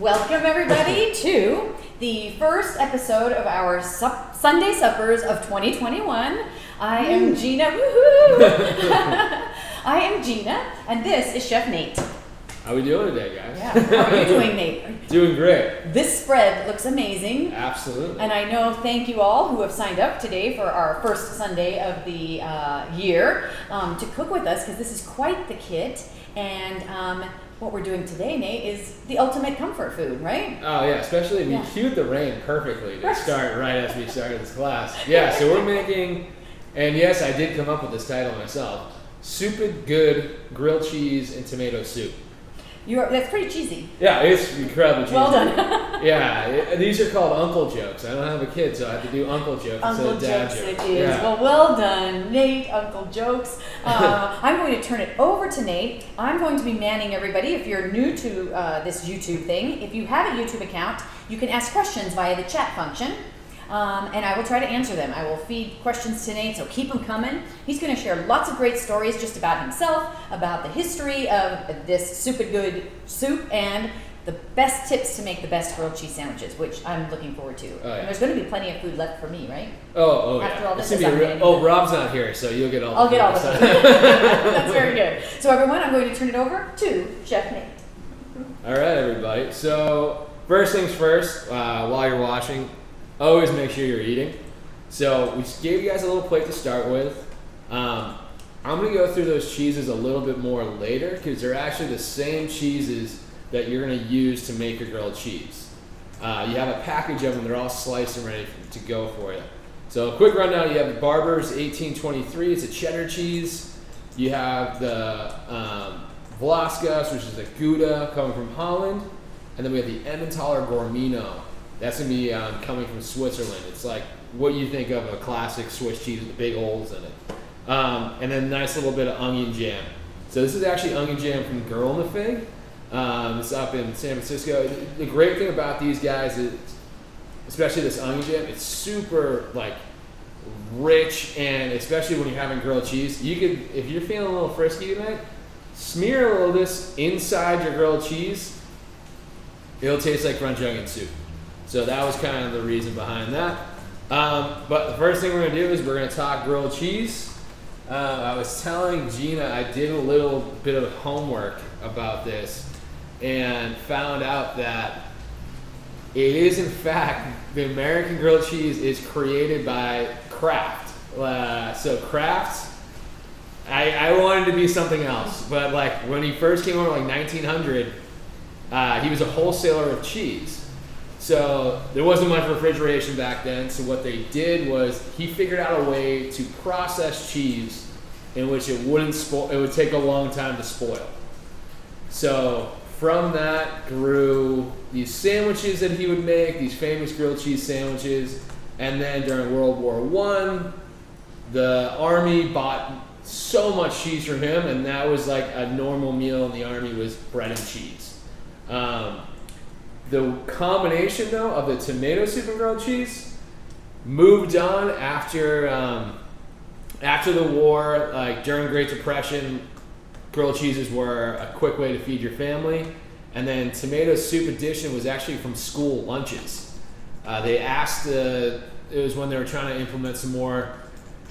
Welcome everybody to the first episode of our Sunday Suppers of 2021. I am Gina, woohoo! I am Gina, and this is Chef Nate. How we doing today, guys? Yeah, how are you doing, Nate? Doing great. This spread looks amazing. Absolutely. And I know, thank you all who have signed up today for our first Sunday of the year to cook with us, because this is quite the kit. And what we're doing today, Nate, is the ultimate comfort food, right? Oh yeah, especially we cued the rain perfectly to start right as we started this class. Yeah, so we're making, and yes, I did come up with this title myself, Soupid-Good grilled cheese and tomato soup. That's pretty cheesy. Yeah, it's incredibly cheesy. Well done. Yeah, these are called uncle jokes. I don't have a kid, so I have to do uncle jokes instead of dad jokes. It is. Yeah. Well done, Nate. Uncle jokes. I'm going to turn it over to Nate. I'm going to be manning everybody. If you're new to this YouTube thing, if you have a YouTube account, you can ask questions via the chat function. And I will try to answer them. I will feed questions to Nate, so keep them coming. He's going to share lots of great stories just about himself, about the history of this Soupid-Good soup, and the best tips to make the best grilled cheese sandwiches, which I'm looking forward to. Oh, yeah. And there's going to be plenty of food left for me, right? Oh, After yeah. all this Rob's not here, so you'll get all. I'll get all the food. That's very good. So everyone, I'm going to turn it over to Chef Nate. All right, everybody. So first things first, while you're watching, always make sure you're eating. So we just gave you guys a little plate to start with. I'm going to go through those cheeses a little bit more later because they're actually the same cheeses that you're going to use to make your grilled cheese. You have a package of them. They're all sliced and ready to go for you. So a quick rundown. You have the Barber's 1823. It's a cheddar cheese. You have the Velasquez, which is a Gouda coming from Holland. And then we have the Emmentaler Gourmino. That's going to be coming from Switzerland. It's like what you think of a classic Swiss cheese with the big holes in it. And then a nice little bit of onion jam. So this is actually onion jam from Girl in the Fig. It's up in San Francisco. The great thing about these guys is, especially this onion jam, it's super like rich, and especially when you're having grilled cheese, you could, if you're feeling a little frisky tonight, smear a little of this inside your grilled cheese. It'll taste like French onion soup. So that was kind of the reason behind that. But the first thing we're going to do is we're going to talk grilled cheese. I was telling Gina I did a little bit of homework about this and found out that it is in fact the American grilled cheese is created by Kraft. So Kraft, I wanted to be something else, but like when he first came over, like 1900, he was a wholesaler of cheese. So there wasn't much refrigeration back then, so what they did was he figured out a way to process cheese in which it wouldn't spoil, it would take a long time to spoil. So from that grew these sandwiches that he would make, these famous grilled cheese sandwiches, and then during World War I, the army bought so much cheese from him, and that was like a normal meal in the army was bread and cheese. The combination, though, of the tomato soup and grilled cheese moved on after the war. Like during Great Depression, grilled cheeses were a quick way to feed your family, and then tomato soup edition was actually from school lunches. They asked, it was when they were trying to implement some more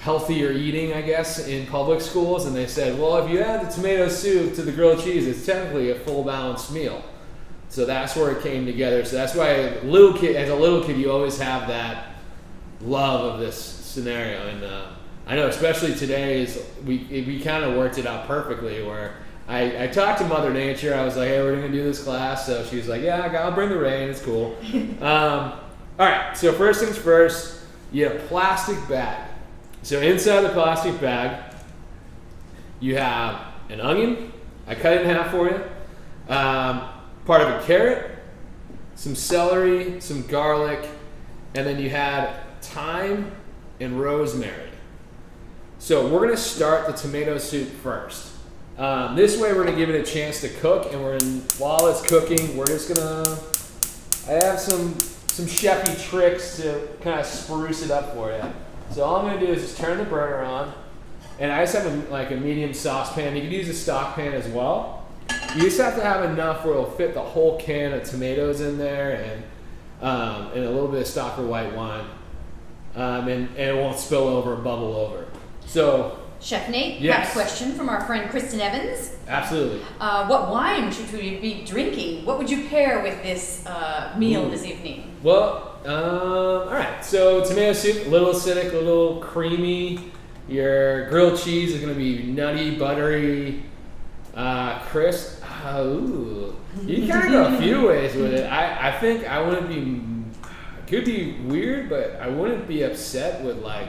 healthier eating, I guess, in public schools, and they said, well, if you add the tomato soup to the grilled cheese, it's technically a full balanced meal. So that's where it came together. So that's why as a little kid, you always have that love of this scenario. And I know, especially today, we kind of worked it out perfectly. Where I talked to Mother Nature. I was like, hey, we're going to do this class. So she was like, yeah, I'll bring the rain. It's cool. All right. So first things first, you have a plastic bag. So inside the plastic bag, you have an onion. I cut it in half for you. Part of a carrot, some celery, some garlic, and then you had thyme and rosemary. So we're going to start the tomato soup first. This way we're going to give it a chance to cook, and while it's cooking, we're just going to, I have some chefy tricks to kind of spruce it up for you. So all I'm going to do is just turn the burner on, and I just have a medium saucepan. You can use a stock pan as well. You just have to have enough where it'll fit the whole can of tomatoes in there and a little bit of stock or white wine. And it won't spill over and bubble over. So, Chef Nate, yes. have a question from our friend Kristen Evans. Absolutely. What wine should we be drinking? What would you pair with this meal this evening? Well, all right. So tomato soup, a little acidic, a little creamy. Your grilled cheese is going to be nutty, buttery, crisp. Ooh. You can go a few ways with it. I think I wouldn't be. It could be weird, but I wouldn't be upset with like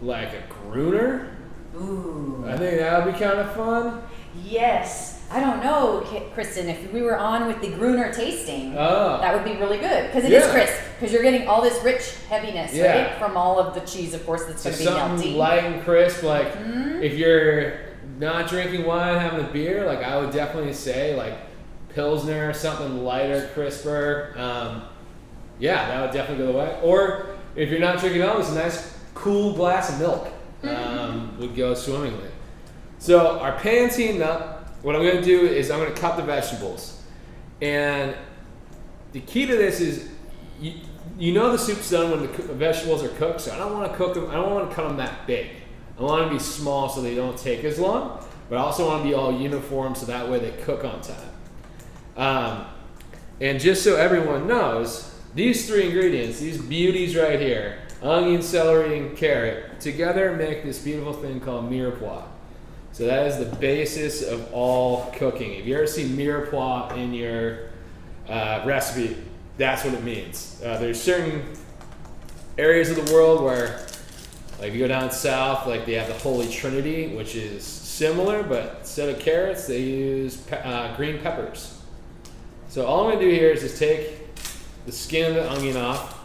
a Gruner. Ooh. I think that would be kind of fun. Yes. I don't know, Kristen, if we were on with the Gruner tasting, that would be really good. Because it is crisp. Because you're getting all this rich heaviness, right? From all of the cheese, of course, that's going to be melty. Light and crisp. Like, if you're not drinking wine, having a beer, like, I would definitely say, like, Pilsner, something lighter, crisper. That would definitely go the way. Or, if you're not drinking all, this a nice, cool glass of milk would go swimmingly. So, our pan's heating up. What I'm going to do is I'm going to cut the vegetables. And the key to this is, you know the soup's done when the vegetables are cooked, so I don't want to cook them, I don't want to cut them that big. I want them to be small so they don't take as long, but I also want to be all uniform so that way they cook on time. And just so everyone knows, these three ingredients, these beauties right here, onion, celery, and carrot, together make this beautiful thing called Mirepoix. So that is the basis of all cooking. If you ever see Mirepoix in your recipe, that's what it means. There's certain areas of the world where, like, you go down south, like they have the Holy Trinity, which is similar, but instead of carrots, they use green peppers. So all I'm gonna do here is just take the skin of the onion off.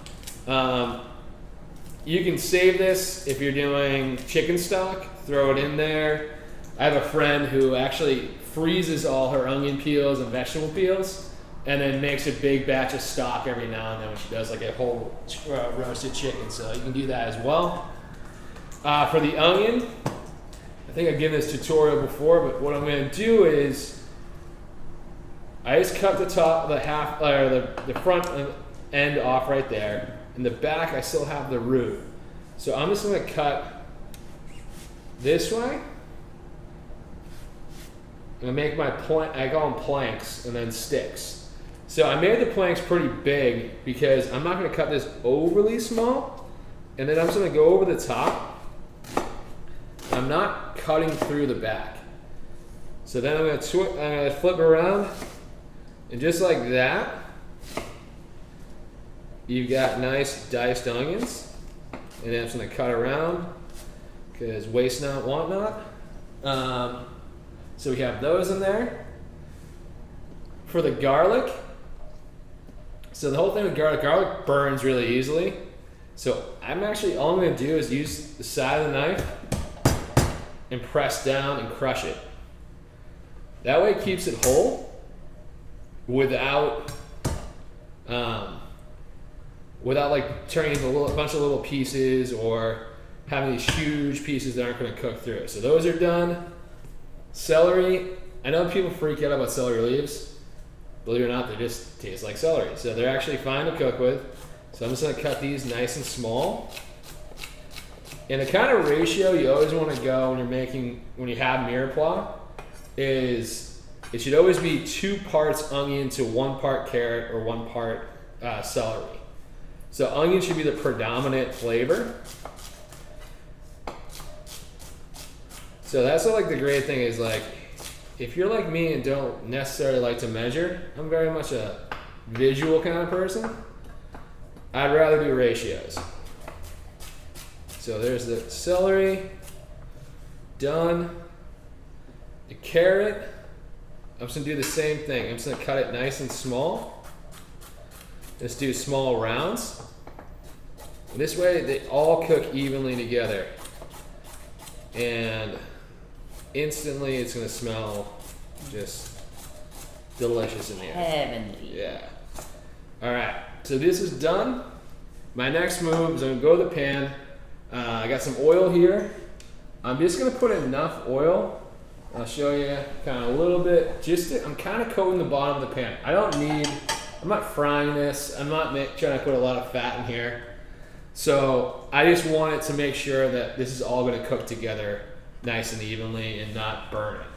You can save this if you're doing chicken stock, throw it in there. I have a friend who actually freezes all her onion peels and vegetable peels and then makes a big batch of stock every now and then when she does like a whole roasted chicken. So you can do that as well. For the onion, I think I've given this tutorial before, but what I'm going to do is I just cut the top, the front end off right there. In the back, I still have the root. So I'm just going to cut this way. And I make my I call them planks and then sticks. So I made the planks pretty big because I'm not going to cut this overly small. And then I'm just going to go over the top. I'm not cutting through the back. So then I'm going to flip around. And just like that, you've got nice diced onions. And then I'm just going to cut around because waste not, want not. So we have those in there. For the garlic, so the whole thing with garlic burns really easily. So all I'm going to do is use the side of the knife and press down and crush it. That way it keeps it whole without like turning into a bunch of little pieces or having these huge pieces that aren't going to cook through it. So those are done. Celery, I know people freak out about celery leaves. Believe it or not, they just taste like celery. So they're actually fine to cook with. So I'm just going to cut these nice and small. And the kind of ratio you always want to go when you have Mirepoix is it should always be 2 parts onion to 1 part carrot or 1 part celery. So onion should be the predominant flavor. So that's what, like, the great thing is, like, if you're like me and don't necessarily like to measure, I'm very much a visual kind of person. I'd rather do ratios. So there's the celery, done. The carrot, I'm just gonna do the same thing. I'm just gonna cut it nice and small. Just do small rounds. And this way they all cook evenly together. And instantly it's gonna smell just delicious in the air. Heavenly. Yeah. All right, so this is done. My next move is I'm gonna go to the pan. I got some oil here. I'm just gonna put enough oil. I'll show you kind of a little bit. I'm kind of coating the bottom of the pan. I'm not frying this. I'm not trying to put a lot of fat in here. So I just wanted to make sure that this is all going to cook together nice and evenly and not burn it.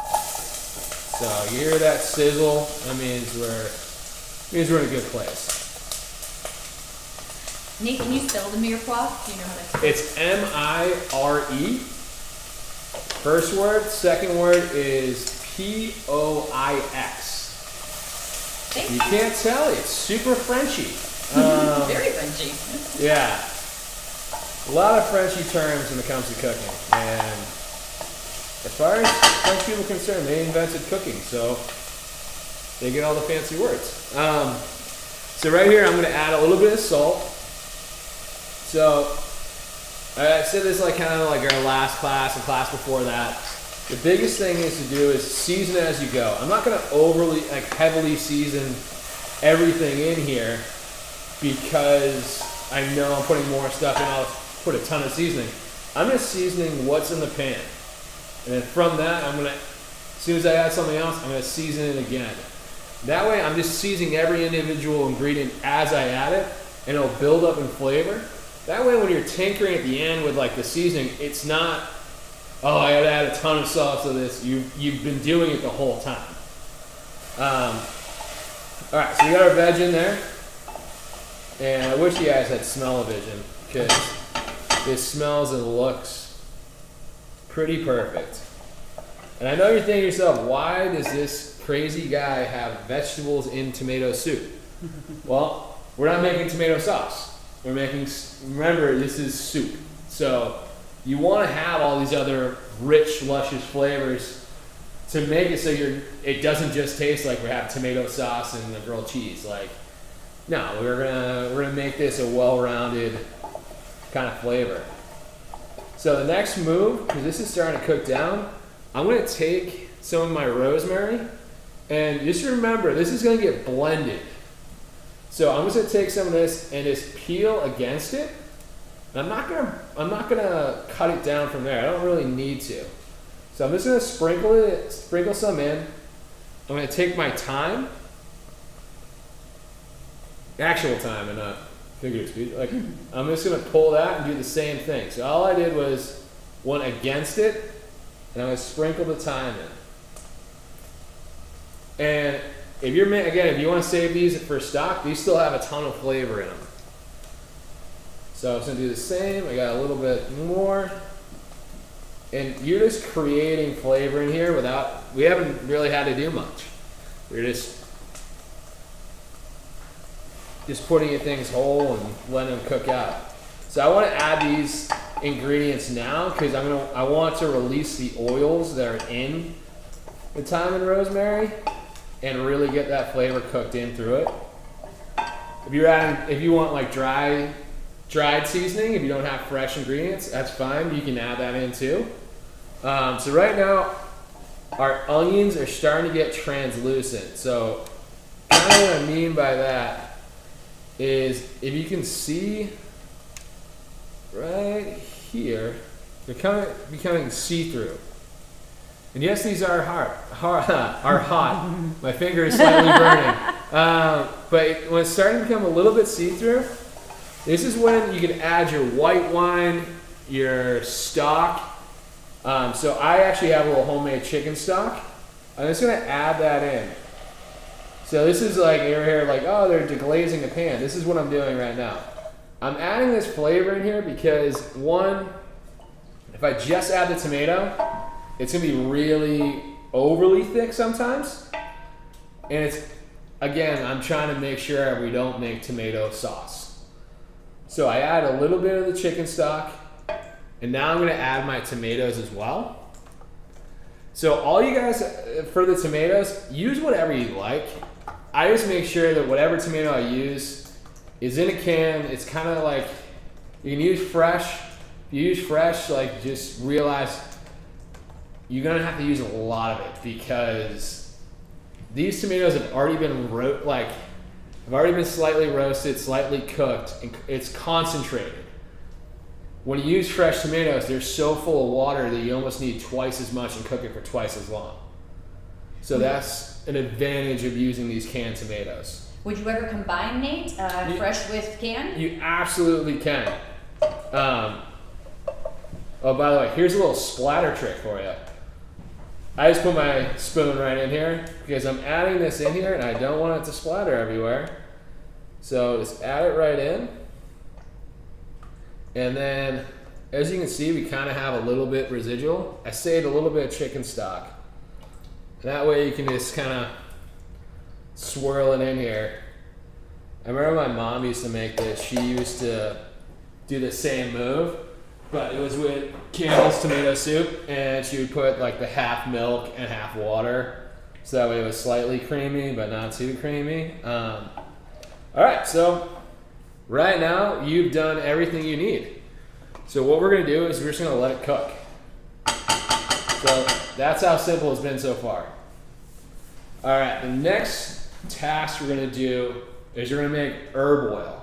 So you hear that sizzle? That means we're in a good place. Nate, can you spell the Mirepoix? Do you know how to spell it? It's M-I-R-E. First word. Second word is P-O-I-X. You can't tell. It's super Frenchy. Very Frenchy. Yeah. A lot of Frenchy terms when it comes to cooking. And as far as French people are concerned, they invented cooking, so they get all the fancy words. So right here, I'm going to add a little bit of salt. So I said this like kind of like our last class and class before that. The biggest thing is to do is season as you go. I'm not going to overly, like heavily season everything in here because I know I'm putting more stuff in. I'll put a ton of seasoning. I'm just seasoning what's in the pan. And then from that, as soon as I add something else, I'm going to season it again. That way, I'm just seasoning every individual ingredient as I add it, and it'll build up in flavor. That way, when you're tinkering at the end with like the seasoning, it's not, oh, I gotta add a ton of sauce to this. You've been doing it the whole time. All right, so we got our veg in there, and I wish you guys had smell-o-vision because it smells and looks pretty perfect. And I know you're thinking to yourself, why does this crazy guy have vegetables in tomato soup? Well, we're not making tomato sauce. Remember, this is soup. So you want to have all these other rich, luscious flavors to make it so it doesn't just taste like we have tomato sauce and the grilled cheese. Like, no, we're gonna make this a well-rounded kind of flavor. So the next move, because this is starting to cook down, I'm gonna take some of my rosemary, and just remember, this is gonna get blended. So I'm just gonna take some of this and just peel against it. And I'm not gonna cut it down from there. I don't really need to. So I'm just gonna sprinkle some in. I'm gonna take my thyme, actual thyme and not figurative speech. Like, I'm just gonna pull that and do the same thing. So all I did was went against it, and I'm gonna sprinkle the thyme in. And if you want to save these for stock, these still have a ton of flavor in them. So I'm just going to do the same. I got a little bit more. And you're just creating flavor in here we haven't really had to do much. We're just putting things whole and letting them cook out. So I want to add these ingredients now because I want to release the oils that are in the thyme and rosemary and really get that flavor cooked in through it. If you want like dried seasoning, if you don't have fresh ingredients, that's fine. You can add that in too. So right now, our onions are starting to get translucent. So kind of what I mean by that is if you can see right here, they're becoming see-through. And yes, these are hot. My finger is slightly burning. But when it's starting to become a little bit see-through, this is when you can add your white wine, your stock. So I actually have a little homemade chicken stock. I'm just gonna add that in. So this is like, you're here like, oh, they're deglazing the pan. This is what I'm doing right now. I'm adding this flavor in here because one, if I just add the tomato, it's gonna be really overly thick sometimes. And I'm trying to make sure we don't make tomato sauce. So I add a little bit of the chicken stock, and now I'm gonna add my tomatoes as well. So all you guys, for the tomatoes, use whatever you like. I just make sure that whatever tomato I use is in a can. It's kind of like, you can use fresh. If you use fresh, like just realize you're gonna have to use a lot of it because these tomatoes have already been slightly roasted, slightly cooked, and it's concentrated. when you use fresh tomatoes, they're so full of water that you almost need twice as much and cook it for twice as long. So that's an advantage of using these canned tomatoes. Would you ever combine, Nate, fresh with canned? You absolutely can. Oh, by the way, here's a little splatter trick for you. I just put my spoon right in here because I'm adding this in here and I don't want it to splatter everywhere. So just add it right in. And then, as you can see, we kind of have a little bit residual. I saved a little bit of chicken stock. That way you can just kind of swirl it in here. I remember my mom used to make this. She used to do the same move, but it was with Campbell's tomato soup, and she would put like the half milk and half water, so that way it was slightly creamy but not too creamy. All right, so right now you've done everything you need. So what we're gonna do is we're just gonna let it cook. So that's how simple it's been so far. All right, the next task we're gonna do is you're gonna make herb oil.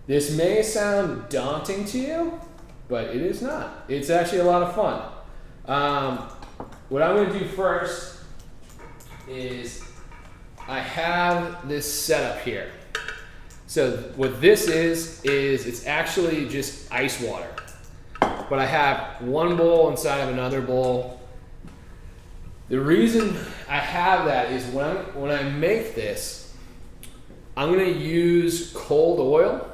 This may sound daunting to you, but it is not. It's actually a lot of fun. What I'm gonna do first is I have this setup here. So what this is it's actually just ice water. But I have one bowl inside of another bowl. The reason I have that is when I make this, I'm gonna use cold oil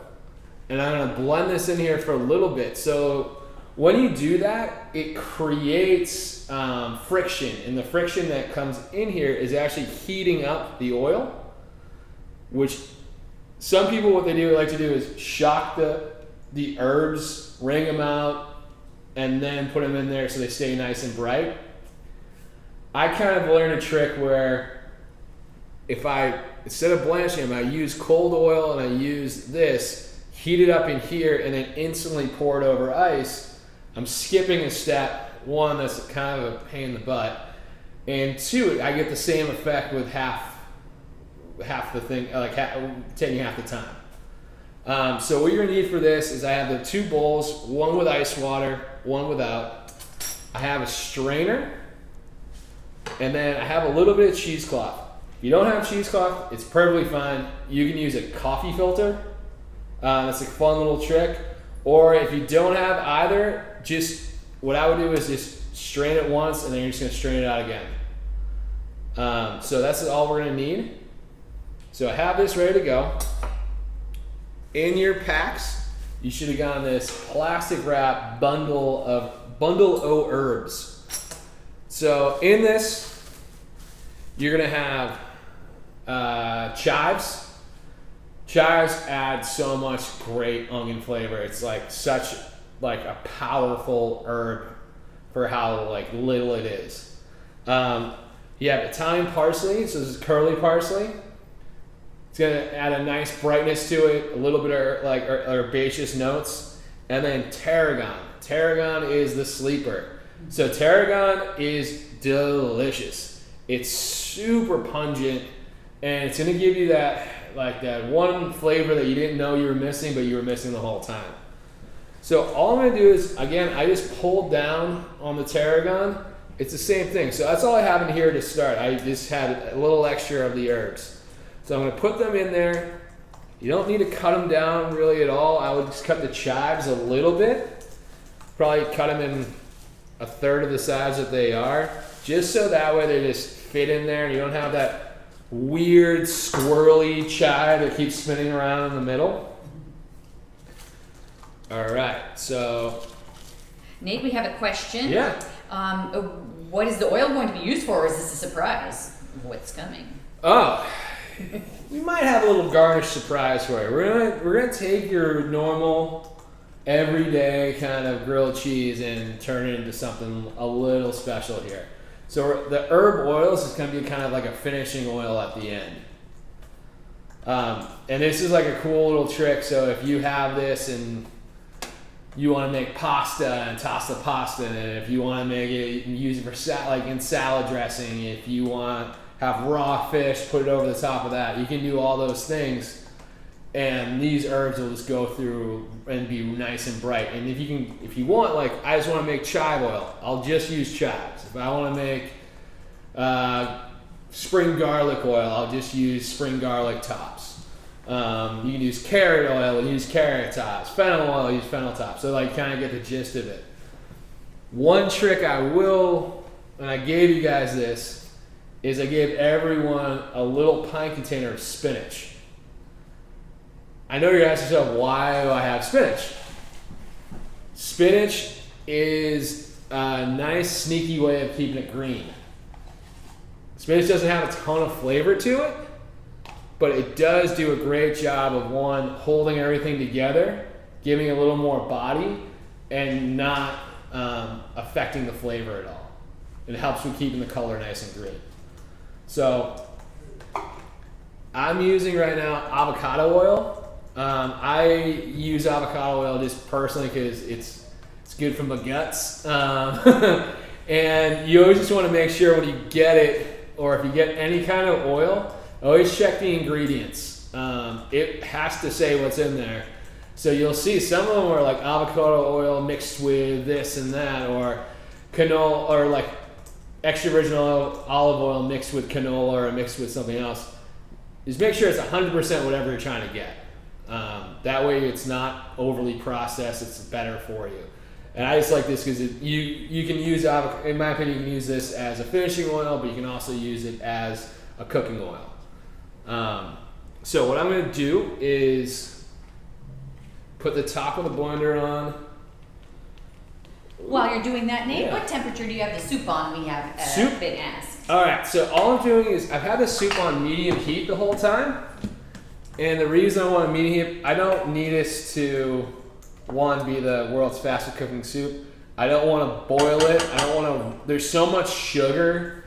and I'm gonna blend this in here for a little bit. So when you do that, it creates friction, and the friction that comes in here is actually heating up the oil, which some people, what they like to do is shock the herbs, wring them out, and then put them in there so they stay nice and bright. I kind of learned a trick where if instead of blanching them, I use cold oil and I use this, heat it up in here, and then instantly pour it over ice. I'm skipping a step. One, that's kind of a pain in the butt. And two, I get the same effect with half the thing, like taking half the time. So what you're gonna need for this is I have the two bowls, one with ice water, one without. I have a strainer, and then I have a little bit of cheesecloth. If you don't have cheesecloth, it's perfectly fine. You can use a coffee filter. That's a fun little trick. Or if you don't have either, just what I would do is just strain it once, and then you're just gonna strain it out again. So that's all we're gonna need. So I have this ready to go. In your packs, you should have gotten this plastic wrap bundle o' herbs. So in this, you're gonna have chives. Chives add so much great onion flavor. It's like such like a powerful herb for how like little it is. You have Italian parsley, so this is curly parsley. It's gonna add a nice brightness to it, a little bit of like herbaceous notes, and then tarragon. Tarragon is the sleeper. So tarragon is delicious. It's super pungent, and it's gonna give you that one flavor that you didn't know you were missing, but you were missing the whole time. So all I'm gonna do is, again, I just pulled down on the tarragon. It's the same thing. So that's all I have in here to start. I just had a little extra of the herbs. So I'm gonna put them in there. You don't need to cut them down really at all. I would just cut the chives a little bit. Probably cut them in a third of the size that they are, just so that way they just fit in there and you don't have that weird squirrely chive that keeps spinning around in the middle. All right, so. Nate, we have a question. Yeah. What is the oil going to be used for, or is this a surprise? What's coming? Oh, we might have a little garnish surprise for you. We're gonna take your normal, everyday kind of grilled cheese and turn it into something a little special here. So the herb oils is gonna be kind of like a finishing oil at the end. And this is like a cool little trick. So if you have this and you want to make pasta and toss the pasta in it, if you want to make it, use it for like in salad dressing, if you want to have raw fish, put it over the top of that. You can do all those things. and these herbs will just go through and be nice and bright. And if you want, like, I just want to make chive oil, I'll just use chives. If I want to make spring garlic oil, I'll just use spring garlic tops. You can use carrot oil, use carrot tops. Fennel oil, use fennel tops. So like, kind of get the gist of it. One trick I will, and I gave you guys this, is I gave everyone a little pint container of spinach. I know you're asking yourself, why do I have spinach? Spinach is a nice, sneaky way of keeping it green. Spinach doesn't have a ton of flavor to it, but it does do a great job of, one, holding everything together, giving a little more body, and not affecting the flavor at all. It helps with keeping the color nice and green. So I'm using right now avocado oil. I use avocado oil just personally because it's good for my guts. And you always just want to make sure when you get it, or if you get any kind of oil, always check the ingredients. It has to say what's in there. So you'll see some of them are like avocado oil mixed with this and that, or canola, or like extra virgin olive oil mixed with canola or mixed with something else. Just make sure it's 100% whatever you're trying to get. That way it's not overly processed, it's better for you. And I just like this because you can use, in my opinion, you can use this as a finishing oil, but you can also use it as a cooking oil. So what I'm going to do is put the top of the blender on. While you're doing that, Nate, Yeah. What temperature do you have the soup on? We have Soup? been asked. All right, so all I'm doing is I've had the soup on medium heat the whole time. And the reason I want a medium heat, I don't need this to, one, be the world's fastest cooking soup. I don't want to boil it. I don't want to, there's so much sugar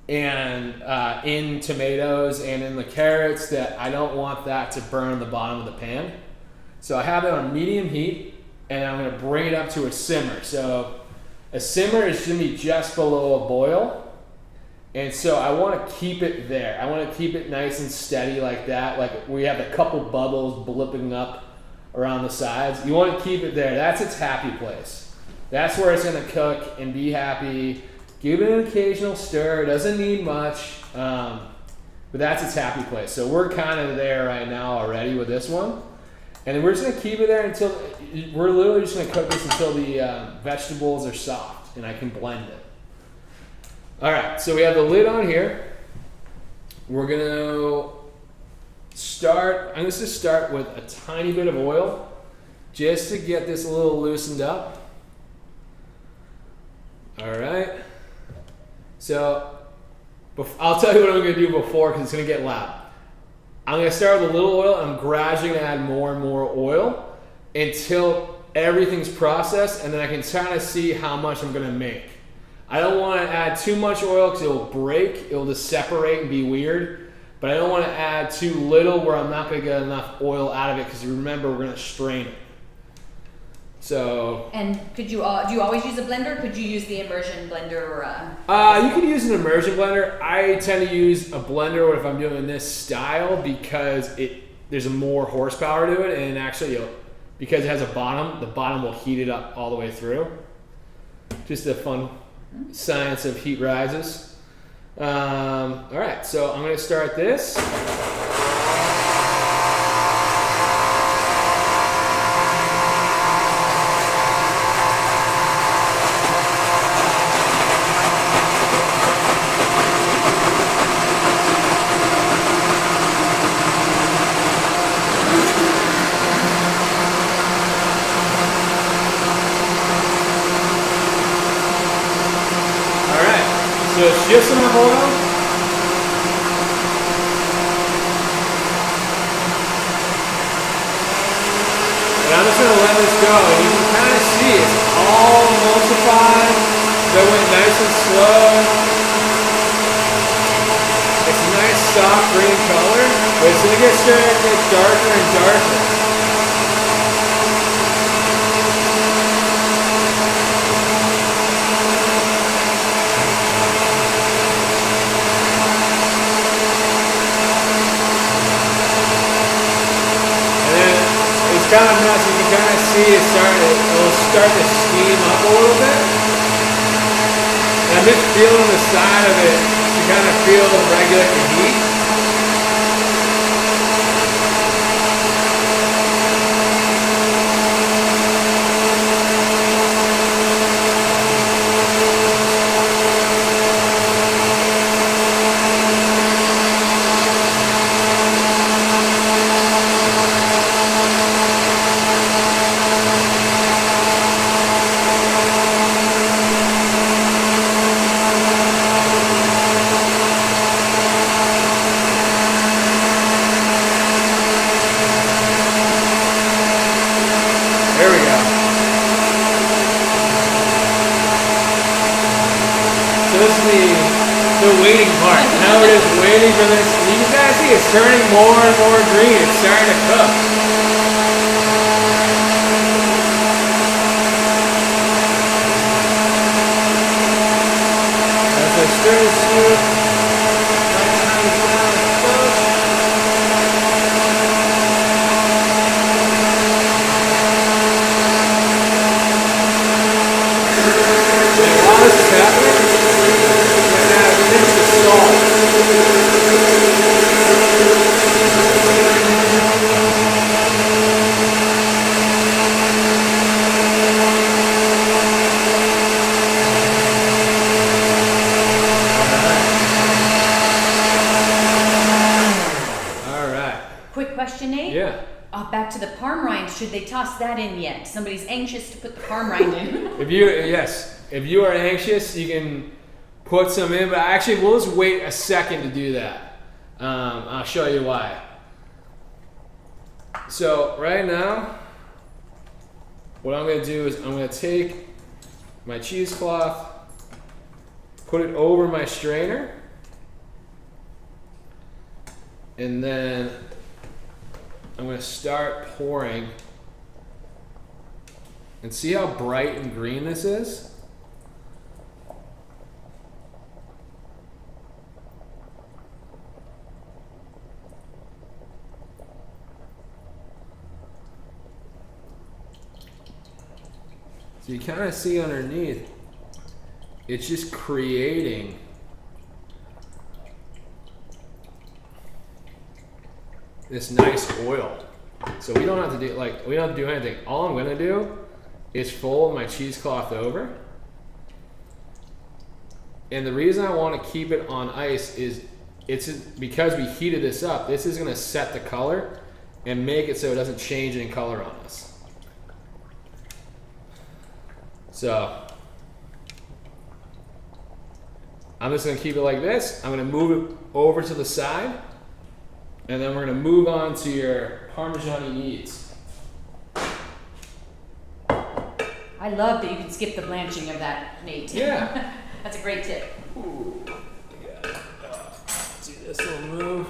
and in tomatoes and in the carrots that I don't want that to burn the bottom of the pan. So I have it on medium heat, and I'm going to bring it up to a simmer. So a simmer is going to be just below a boil. And so I want to keep it there. I want to keep it nice and steady like that. Like we have a couple bubbles blipping up around the sides. You want to keep it there. That's its happy place. That's where it's going to cook and be happy. Give it an occasional stir. It doesn't need much. But that's its happy place. So we're kind of there right now already with this one. And then we're just going to keep it there until, we're literally just going to cook this until the vegetables are soft and I can blend it. All right, so we have the lid on here. We're going to start, I'm just going to start with a tiny bit of oil just to get this a little loosened up. All right. So I'll tell you what I'm going to do before because it's going to get loud. I'm going to start with a little oil. I'm gradually going to add more and more oil until everything's processed, and then I can kind of see how much I'm going to make. I don't want to add too much oil because it'll break. It'll just separate and be weird. But I don't want to add too little where I'm not going to get enough oil out of it because remember, we're going to strain it. So. And could you do you always use a blender? Could you use the immersion blender or a? You can use an immersion blender. I tend to use a blender if I'm doing this style because there's a more horsepower to it, and actually, because it has a bottom, the bottom will heat it up all the way through. Just a fun science of heat rises. All right, so I'm going to start this. So it's just enough oil. And I'm just going to let this go. And you can kind of see it's all emulsified. That went nice and slow. It's a nice soft green color, but it's going to get starting to get darker and darker. kind of nuts. You can kind of see it'll start to steam up a little bit. And I'm just feeling the side of it to kind of feel and regulate the heat. There we go. So this is the waiting part. Now we're just waiting for this. You can kind of see it's turning more and more green. It's starting to cook. As I stir the soup, while this is happening, I'm going to add a pinch of salt. All right. Quick question, Nate. Yeah. Back to the parm rind. Should they toss that in yet? Somebody's anxious to put the parm rind in. If you are anxious, you can put some in, but actually we'll just wait a second to do that. I'll show you why. So right now, what I'm going to do is I'm going to take my cheesecloth, put it over my strainer, and then I'm going to start pouring. And see how bright and green this is? So you kind of see underneath, it's just creating this nice oil. So we don't have to do anything. All I'm gonna do is fold my cheesecloth over. And the reason I want to keep it on ice is it's because we heated this up. This is gonna set the color and make it so it doesn't change in color on us. So I'm just gonna keep it like this. I'm gonna move it over to the side, and then we're gonna move on to your Parmesan needs. I love that you can skip the blanching of that, Nate. Yeah. That's a great tip. Ooh. Yeah. Do this little move.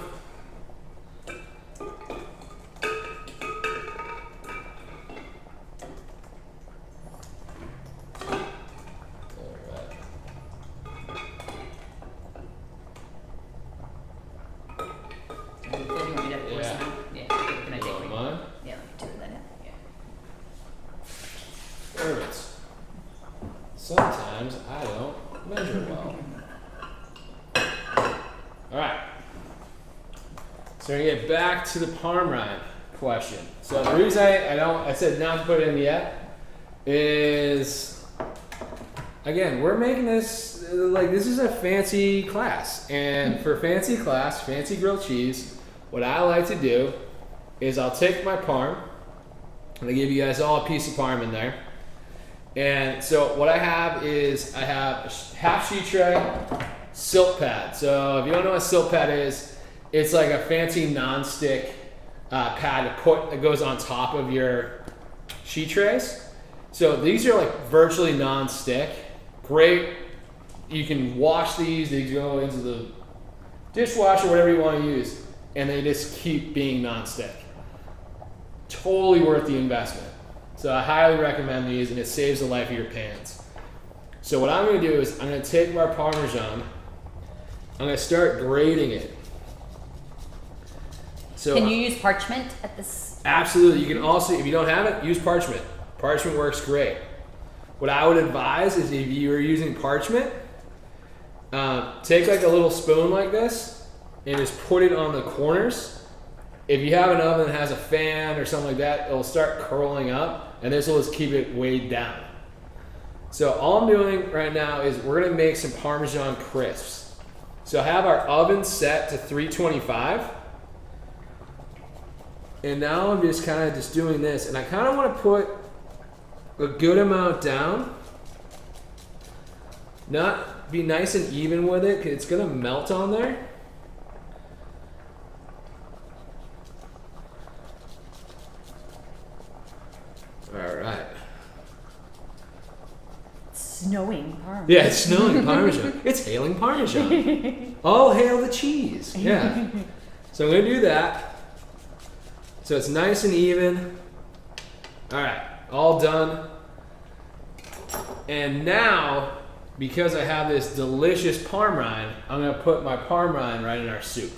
Sometimes I don't measure well. Alright. So we're gonna get back to the parm rind question. So the reason I said not to put it in yet is, again, we're making this, this is a fancy class. And for fancy class, fancy grilled cheese, what I like to do is I'll take my parm, I'm gonna give you guys all a piece of parm in there. And so what I have is I have a half sheet tray silk pad. So if you don't know what silk pad is, it's like a fancy non-stick pad that goes on top of your sheet trays. So these are like virtually non-stick. Great. You can wash these go into the dishwasher, whatever you want to use, and they just keep being non-stick. Totally worth the investment. So I highly recommend these, and it saves the life of your pans. So what I'm going to do is I'm going to take my Parmesan, I'm going to start grating it. So Can you use parchment at this? absolutely, you can also, if you don't have it, use parchment. Parchment works great. What I would advise is if you're using parchment, take like a little spoon like this and just put it on the corners. If you have an oven that has a fan or something like that, it'll start curling up, and this will just keep it weighed down. So all I'm doing right now is we're gonna make some Parmesan Crisps. So I have our oven set to 325. And now I'm just kind of just doing this, and I kind of want to put a good amount down. Not be nice and even with it, because it's going to melt on there. All right. Snowing Parmesan. Yeah, it's snowing Parmesan. It's hailing Parmesan. All hail the cheese. Yeah. So I'm going to do that. So it's nice and even. All right, all done. And now, because I have this delicious Parmesan, I'm gonna put my Parmesan right in our soup.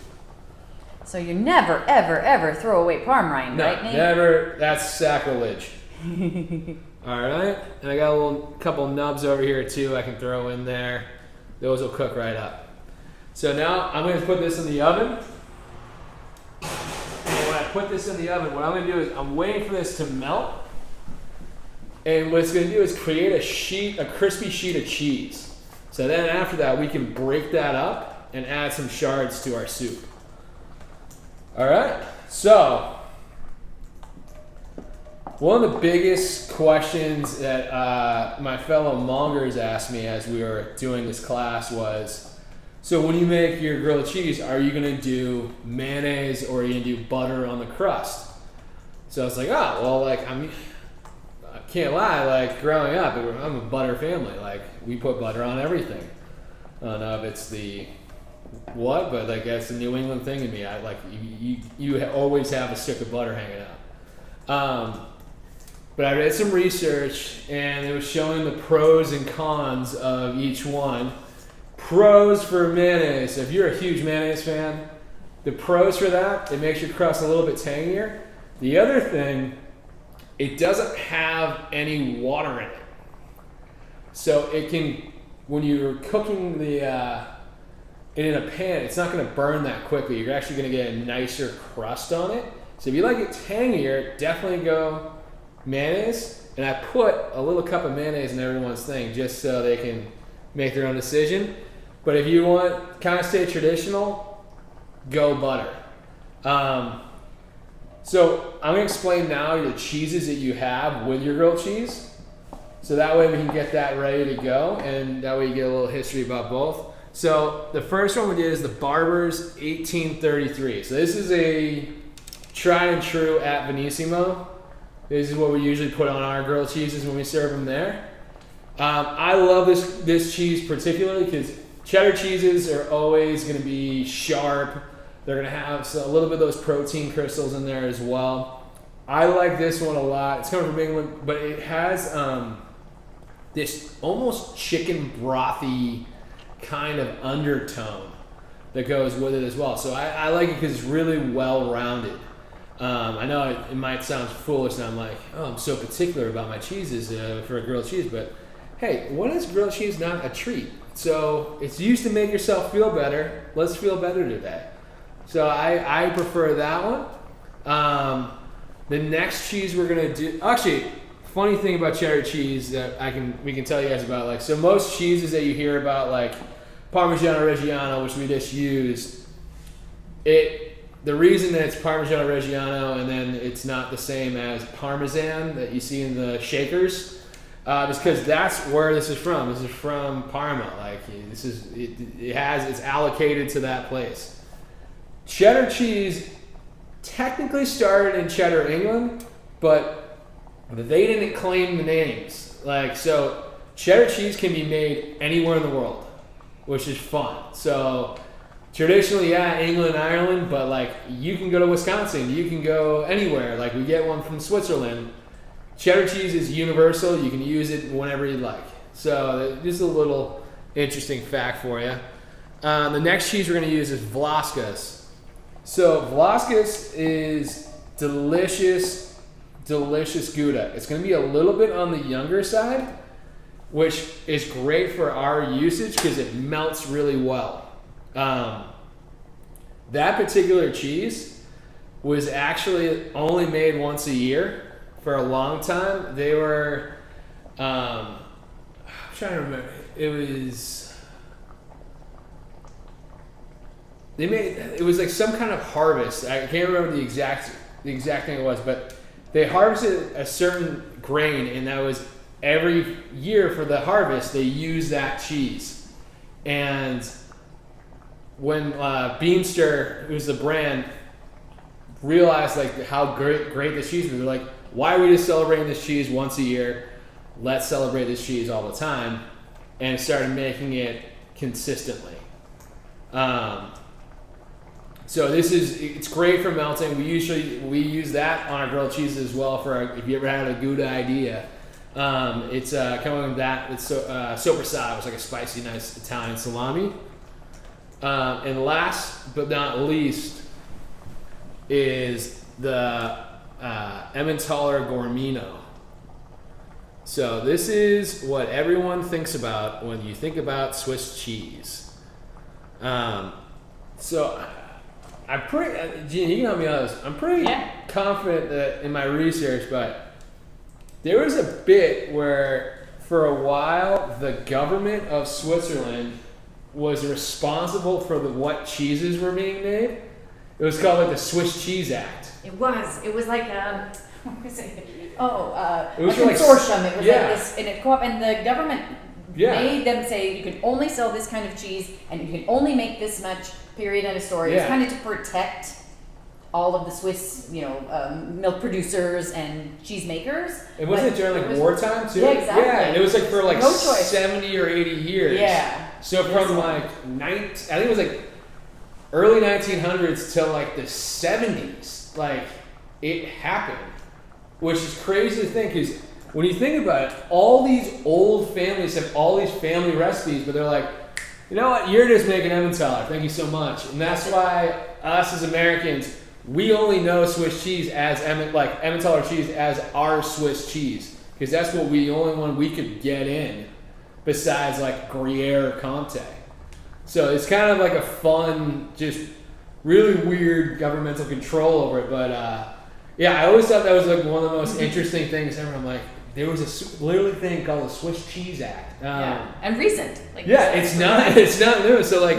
So you never, ever, ever throw away Parmesan, No, right, Nate? never, that's sacrilege. All right, and I got a couple nubs over here too I can throw in there. Those will cook right up. So now I'm gonna put this in the oven. When I put this in the oven, what I'm going to do is I'm waiting for this to melt. And what it's going to do is create a crispy sheet of cheese. So then after that, we can break that up and add some shards to our soup. All right. So one of the biggest questions that my fellow Mongers asked me as we were doing this class was, so when you make your grilled cheese, are you gonna do mayonnaise or are you gonna do butter on the crust? So I was like, oh, well, like, I can't lie, like, growing up, I'm a butter family. Like, we put butter on everything. I don't know if it's the what, but like, that's the New England thing to me. I like, you always have a stick of butter hanging out. But I read some research and it was showing the pros and cons of each one. Pros for mayonnaise. If you're a huge mayonnaise fan, the pros for that, it makes your crust a little bit tangier. The other thing, it doesn't have any water in it. So it can, when you're cooking it in a pan, it's not going to burn that quickly. You're actually going to get a nicer crust on it. So if you like it tangier, definitely go mayonnaise. And I put a little cup of mayonnaise in everyone's thing just so they can make their own decision. But if you want kind of stay traditional, go butter. So I'm gonna explain now the cheeses that you have with your grilled cheese. So that way we can get that ready to go, and that way you get a little history about both. So the first one we did is the Barber's 1833. So this is a tried and true at Venissimo. This is what we usually put on our grilled cheeses when we serve them there. I love this cheese particularly because cheddar cheeses are always going to be sharp. They're going to have a little bit of those protein crystals in there as well. I like this one a lot. It's coming from England, but it has this almost chicken brothy kind of undertone that goes with it as well. So I like it because it's really well-rounded. I know it might sound foolish, and I'm like, oh, I'm so particular about my cheeses for a grilled cheese, but hey, when is grilled cheese not a treat? So it's used to make yourself feel better. Let's feel better today. So I prefer that one. The next cheese we're gonna do, actually, funny thing about cheddar cheese that we can tell you guys about, like, so most cheeses that you hear about, like Parmigiano Reggiano, which we just used, the reason that it's Parmigiano Reggiano and then it's not the same as Parmesan that you see in the shakers is because that's where this is from. This is from Parma. Like, it's allocated to that place. Cheddar cheese technically started in Cheddar, England, but they didn't claim the names. Like, so cheddar cheese can be made anywhere in the world, which is fun. So traditionally, yeah, England, Ireland, but like you can go to Wisconsin, you can go anywhere. Like, we get one from Switzerland. Cheddar cheese is universal. You can use it whenever you like. So just a little interesting fact for you. The next cheese we're going to use is Vlaska's. So Velasquez is delicious Gouda. It's going to be a little bit on the younger side, which is great for our usage because it melts really well. That particular cheese was actually only made once a year for a long time. They were, I'm trying to remember, it was like some kind of harvest. I can't remember the exact thing it was, but they harvested a certain grain, and that was every year for the harvest they used that cheese. And when Beamster, who's the brand, realized like how great this cheese was, they're like, why are we just celebrating this cheese once a year? Let's celebrate this cheese all the time, and started making it consistently. So it's great for melting. We use that on our grilled cheeses as well if you ever had a Gouda idea. It's coming with that. It's soppressata. It's like a spicy, nice Italian salami. And last but not least is the Emmentaler Gourmino. So this is what everyone thinks about when you think about Swiss cheese. So I'm pretty, Gene, you can help me out with this. I'm pretty confident that in my research, but there was a bit where for a while the government of Switzerland was responsible for what cheeses were being made. It was called like the Swiss Cheese Act. It was like what was it? It was a consortium. It was yeah. like this, and it co-op, and the government made them say you can only sell this kind of cheese, and you can only make this much. Period. End of story. It's kind of to protect all of the Swiss, milk producers and cheese makers. It wasn't during wartime too. Yeah, exactly. Yeah, and it was like for like no choice. 70 or 80 years. Yeah. So from I think it was like early 1900s till like the 70s, like it happened, which is crazy to think because when you think about it, all these old families have all these family recipes, but they're like, you know what, you're just making Emmentaler, thank you so much. And that's why us as Americans, we only know Swiss cheese as Emmentaler cheese as our Swiss cheese, because that's the only one we could get in besides like Gruyere or Comté. So it's kind of like a fun, just really weird governmental control over it. But I always thought that was like one of the most interesting things ever. I'm like, there was a literally thing called the Swiss Cheese Act. And recent. It's not new. So like,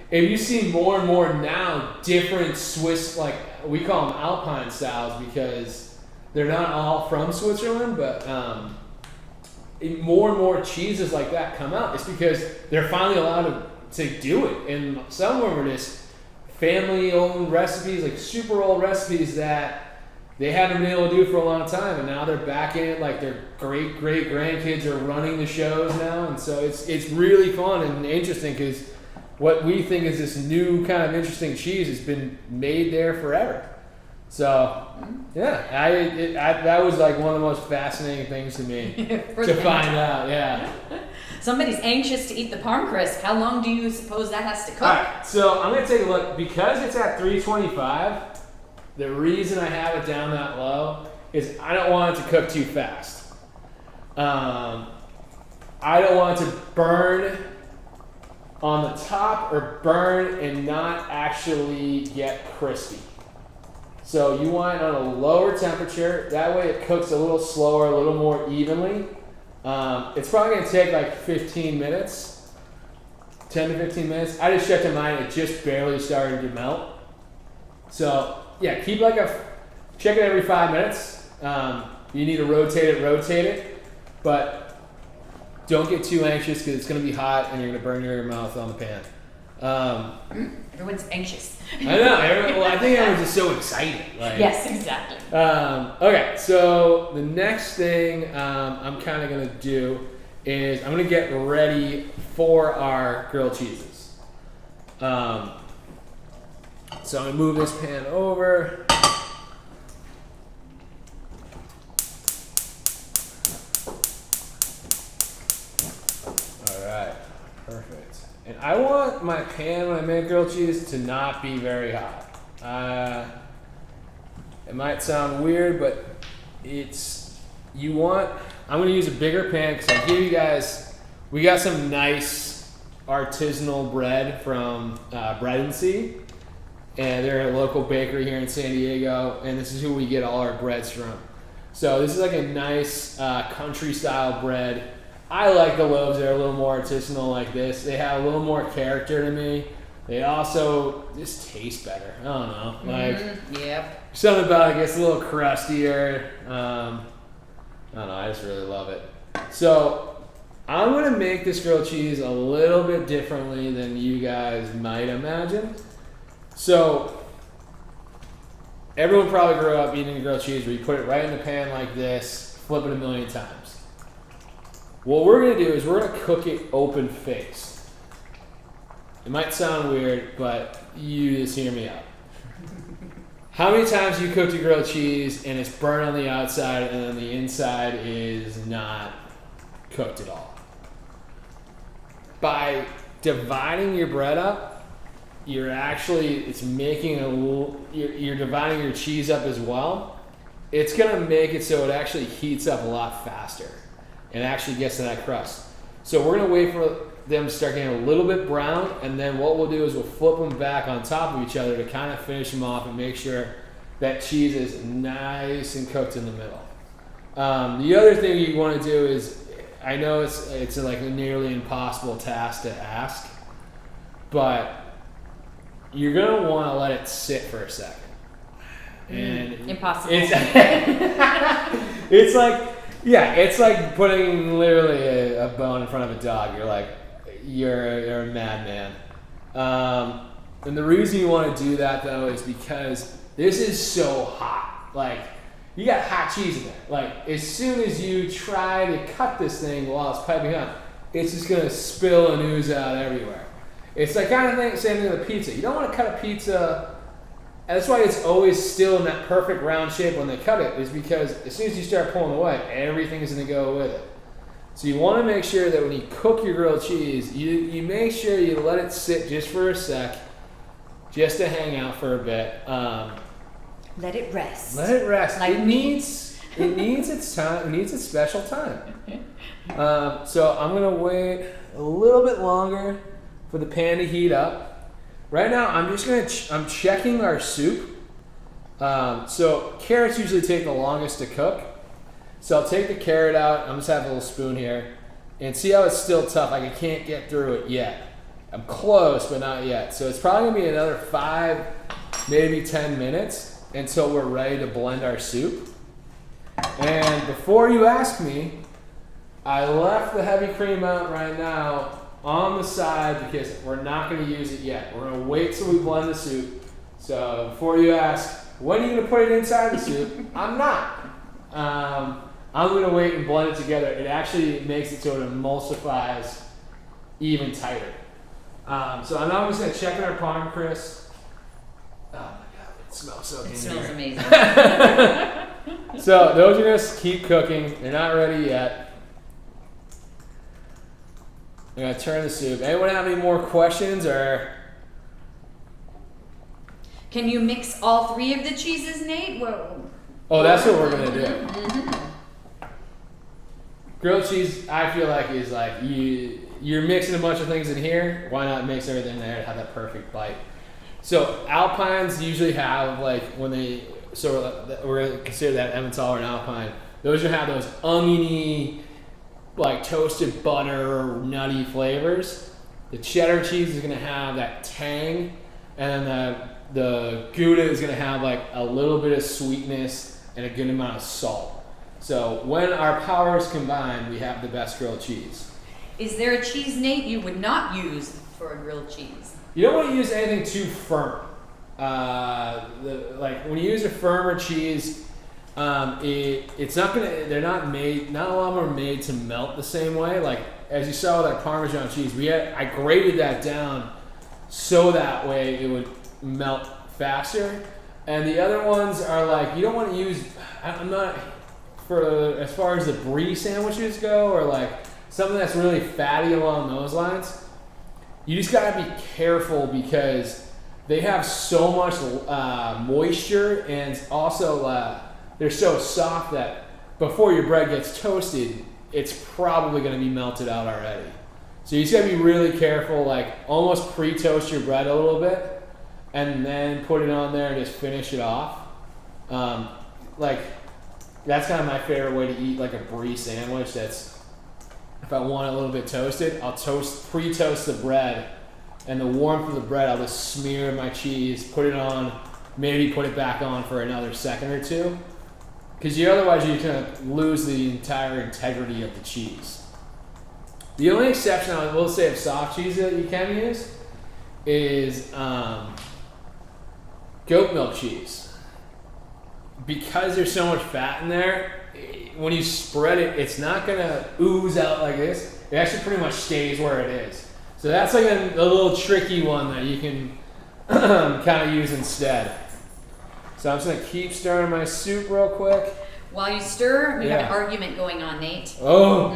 if you see more and more now, different Swiss, like we call them Alpine styles because they're not all from Switzerland, but more and more cheeses like that come out. It's because they're finally allowed to do it, and some of them are just family-owned recipes, like super old recipes that they haven't been able to do for a long time, and now they're back in it. Like their great grandkids are running the shows now, and so it's really fun and interesting because what we think is this new kind of interesting cheese has been made there forever. So that was like one of the most fascinating things to me to find out. Yeah. Somebody's anxious to eat the Parm crisp. How long do you suppose that has to cook? All right, so I'm gonna take a look because it's at 325. The reason I have it down that low is I don't want it to cook too fast. I don't want it to burn on the top or burn and not actually get crispy. So you want it on a lower temperature. That way it cooks a little slower, a little more evenly. It's probably going to take like 15 minutes, 10 to 15 minutes. I just checked on mine. It just barely started to melt. So yeah, check it every 5 minutes. You need to rotate it, but don't get too anxious because it's going to be hot and you're going to burn your mouth on the pan. Everyone's anxious. I know. I think everyone's just so excited. Yes, exactly. Okay, so the next thing I'm kind of going to do is I'm going to get ready for our grilled cheeses. So I'm going to move this pan over. All right, perfect. And I want my pan when I make grilled cheese to not be very hot. It might sound weird, but I'm going to use a bigger pan because I give you guys, we got some nice artisanal bread from Bread and Sea. And they're a local bakery here in San Diego, and this is who we get all our breads from. So this is like a nice country-style bread. I like the loaves that are a little more artisanal like this. They have a little more character to me. They also just taste better. I don't know. Yep. Something about it gets a little crustier. I don't know. I just really love it. So I'm going to make this grilled cheese a little bit differently than you guys might imagine. So everyone probably grew up eating grilled cheese where you put it right in the pan like this, flip it a million times. What we're going to do is we're going to cook it open-faced. It might sound weird, but you just hear me out. How many times you cooked a grilled cheese and it's burnt on the outside and then the inside is not cooked at all? By dividing your bread up, you're dividing your cheese up as well. It's gonna make it so it actually heats up a lot faster and actually gets to that crust. So we're gonna wait for them to start getting a little bit brown, and then what we'll do is we'll flip them back on top of each other to kind of finish them off and make sure that cheese is nice and cooked in the middle. The other thing you want to do is, I know it's like a nearly impossible task to ask, but you're gonna want to let it sit for a second. And impossible. It's like putting literally a bone in front of a dog. You're like, you're a madman. And the reason you want to do that though is because this is so hot. Like, you got hot cheese in there. Like, as soon as you try to cut this thing while it's piping hot, it's just gonna spill and ooze out everywhere. It's like kind of thing, same thing with a pizza. You don't want to cut a pizza, and that's why it's always still in that perfect round shape when they cut it, is because as soon as you start pulling away, everything is going to go with it. So you want to make sure that when you cook your grilled cheese, you make sure you let it sit just for a sec, just to hang out for a bit. Let it rest. Let it rest. Like it needs its time. It needs its special time. So I'm going to wait a little bit longer for the pan to heat up. Right now, I'm checking our soup. So carrots usually take the longest to cook. So I'll take the carrot out. I'm just have a little spoon here, and see how it's still tough. Like I can't get through it yet. I'm close, but not yet. So it's probably gonna be another 5, maybe 10 minutes until we're ready to blend our soup. And before you ask me, I left the heavy cream out right now on the side because we're not going to use it yet. We're going to wait till we blend the soup. So before you ask, when are you going to put it inside the soup? I'm not. I'm going to wait and blend it together. It actually makes it so it emulsifies even tighter. So I'm now just going to check in our Parmesan Crisps. Oh my God, it smells so good. It smells amazing. So those are going to keep cooking. They're not ready yet. I'm going to turn the soup. Anyone have any more questions or? Can you mix all 3 of the cheeses, Nate? Whoa. Oh, that's what we're going to do. Mm-hmm. Grilled cheese, I feel like, is like you're mixing a bunch of things in here. Why not mix everything there to have that perfect bite? So Alpines usually have, like, when they, so we're going to consider that Emmentaler and Alpine. Those have those oniony, like toasted butter, nutty flavors. The cheddar cheese is going to have that tang, and then the Gouda is going to have like a little bit of sweetness and a good amount of salt. So when our powers combine, we have the best grilled cheese. Is there a cheese, Nate, you would not use for a grilled cheese? You don't want to use anything too firm. Like when you use a firmer cheese, it's not gonna. They're not made. Not a lot of them are made to melt the same way. Like as you saw with our Parmesan cheese, I grated that down so that way it would melt faster. And the other ones are like you don't want to use. I'm not for as far as the brie sandwiches go, or like something that's really fatty along those lines. You just gotta be careful because they have so much moisture, and also they're so soft that before your bread gets toasted, it's probably going to be melted out already. So you just got to be really careful, like almost pre-toast your bread a little bit, and then put it on there and just finish it off. Like that's kind of my favorite way to eat like a brie sandwich. That's if I want it a little bit toasted, I'll pre-toast the bread, and the warmth of the bread I'll just smear my cheese, put it on, maybe put it back on for another second or two, because otherwise you're gonna lose the entire integrity of the cheese. The only exception I will say of soft cheese that you can use is goat milk cheese. Because there's so much fat in there, when you spread it, it's not gonna ooze out like this. It actually pretty much stays where it is. So that's like a little tricky one that you can kind of use instead. So I'm just gonna keep stirring my soup real quick. While you stir, we have an argument going on, Nate. Oh.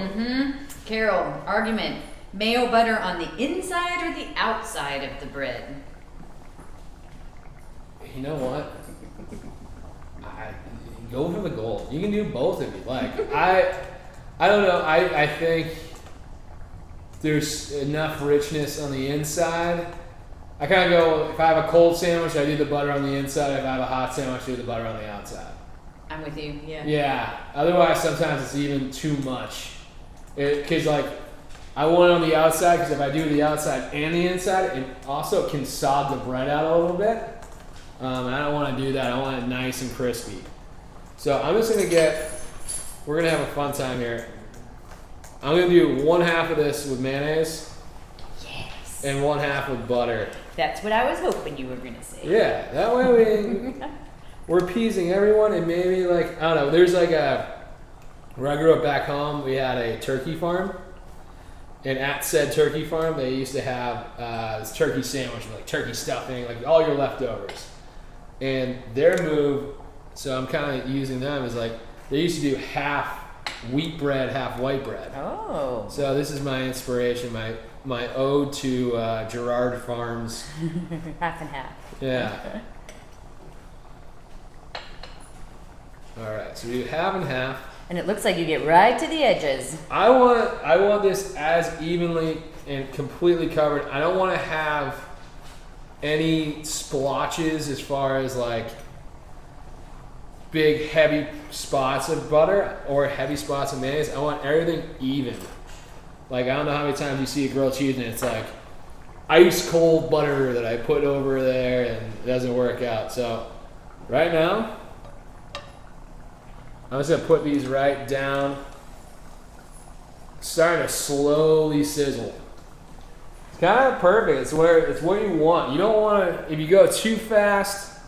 Carol, argument. Mayo butter on the inside or the outside of the bread? You know what? Go for the gold. You can do both if you like. I don't know. I think there's enough richness on the inside. I kind of go, if I have a cold sandwich, I do the butter on the inside. If I have a hot sandwich, I do the butter on the outside. I'm with you, yeah. Yeah. Otherwise, sometimes it's even too much. Because, like, I want it on the outside, because if I do the outside and the inside, it also can sod the bread out a little bit. And I don't want to do that. I want it nice and crispy. So I'm just going to we're going to have a fun time here. I'm going to do one half of this with mayonnaise. Yes. And one half with butter. That's what I was hoping you were going to say. Yeah, that way we're appeasing everyone, and maybe like, I don't know, there's like where I grew up back home, we had a turkey farm. And at said turkey farm, they used to have this turkey sandwich with like turkey stuffing, like all your leftovers. And their move, so I'm kind of using them as like, they used to do half wheat bread, half white bread. Oh. So this is my inspiration, my ode to Gerard Farms. Half and half. Yeah. All right, so we do half and half. And it looks like you get right to the edges. I want this as evenly and completely covered. I don't want to have any splotches as far as like big heavy spots of butter or heavy spots of mayonnaise. I want everything even. Like, I don't know how many times you see a grilled cheese and it's like ice cold butter that I put over there and it doesn't work out. So right now, I'm just gonna put these right down. Starting to slowly sizzle. It's kind of perfect. It's what you want. You don't want to. If you go too fast,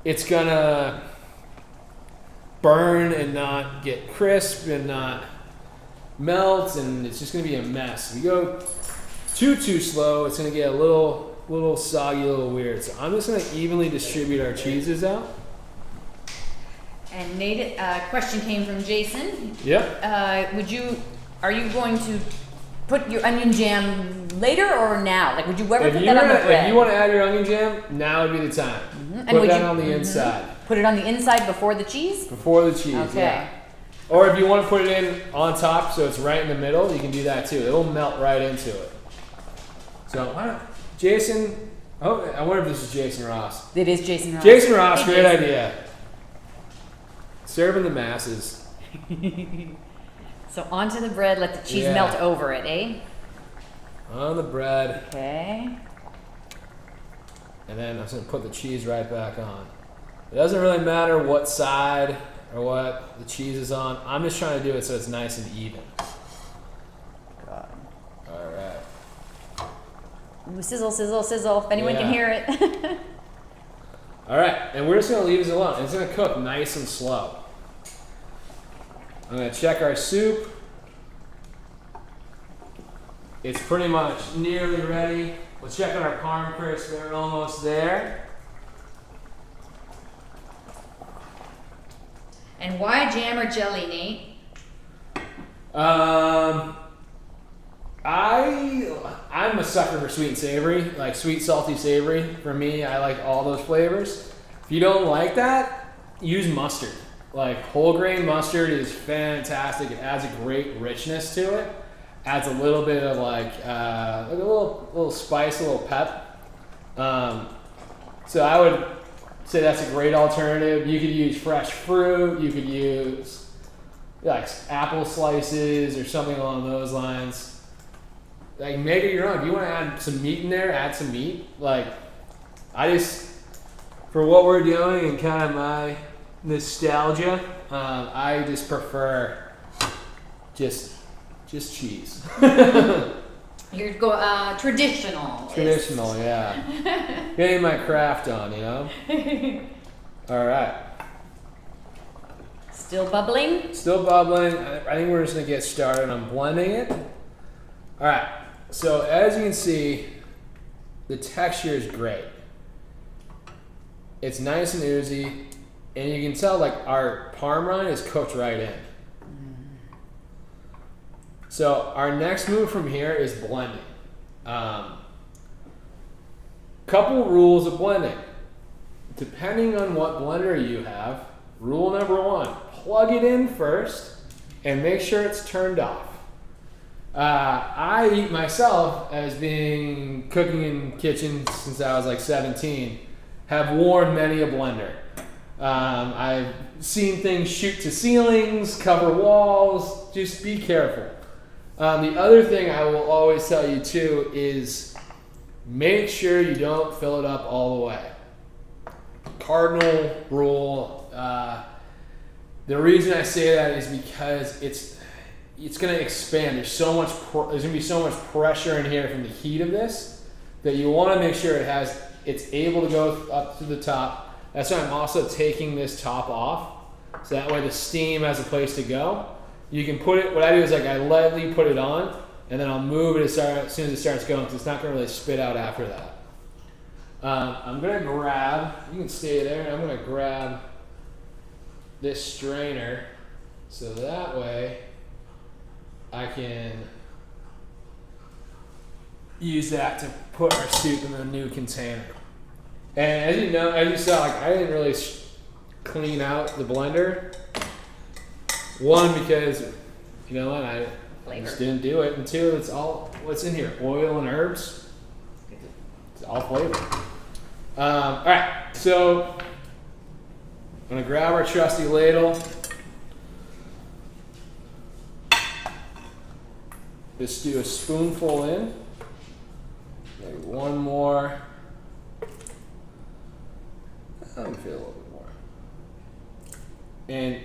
it's gonna burn and not get crisp and not melt, and it's just gonna be a mess. If you go too slow, it's gonna get a little soggy, a little weird. So I'm just gonna evenly distribute our cheeses out. And Nate, question came from Jason. Yep. Are you going to put your onion jam later or now? Like, would you ever put that on the bread? If you want to add your onion jam, now would be the time. Mm-hmm. Put that on the inside. Put it on the inside before the cheese? Before the cheese, okay. Yeah. Or if you want to put it in on top so it's right in the middle, you can do that too. It'll melt right into it. So, Jason, I wonder if this is Jason Ross. It is Jason Ross. Jason Ross, hey, great Jason. idea. Serving the masses. So onto the bread, let the cheese melt over it, eh? On the bread. Okay. And then I'm just going to put the cheese right back on. It doesn't really matter what side or what the cheese is on. I'm just trying to do it so it's nice and even. God. All right. Ooh, sizzle, sizzle, sizzle, if anyone can hear it. All right, and we're just going to leave this alone. It's going to cook nice and slow. I'm going to check our soup. It's pretty much nearly ready. We'll check on our Parmesan Crisps. They're almost there. And why jam or jelly, Nate? I'm a sucker for sweet and savory, like sweet, salty, savory. For me, I like all those flavors. If you don't like that, use mustard. Like whole grain mustard is fantastic. It adds a great richness to it. Adds a little bit of like a little spice, a little pep. So I would say that's a great alternative. You could use fresh fruit. You could use like apple slices or something along those lines. Like make it your own. If you want to add some meat in there, add some meat. Like for what we're doing and kind of my nostalgia, I just prefer just cheese. You're traditional. Traditional, yeah. Getting my craft on, you know. All right. Still bubbling? Still bubbling. I think we're just gonna get started on blending it. All right. So as you can see, the texture is great. It's nice and oozy, and you can tell like our Parmesan is cooked right in. So our next move from here is blending. Couple rules of blending. Depending on what blender you have, rule number 1, plug it in first and make sure it's turned off. I myself, as being cooking in kitchens since I was like 17, have worn many a blender. I've seen things shoot to ceilings, cover walls. Just be careful. The other thing I will always tell you too is make sure you don't fill it up all the way. Cardinal rule. The reason I say that is because it's going to expand. There's going to be so much pressure in here from the heat of this that you want to make sure it's able to go up to the top. That's why I'm also taking this top off, so that way the steam has a place to go. You can put it. What I do is like I lightly put it on, and then I'll move it as soon as it starts going, because it's not going to really spit out after that. I'm going to grab. You can stay there. I'm going to grab this strainer, so that way I can use that to put our soup in the new container. And as you know, as you saw, like I didn't really clean out the blender. One, because you know what, I just didn't do it, and two, it's all what's in here, oil and herbs. It's all flavor. All right, so I'm gonna grab our trusty ladle. Just do a spoonful in. Maybe one more. Let me feel a little bit more. And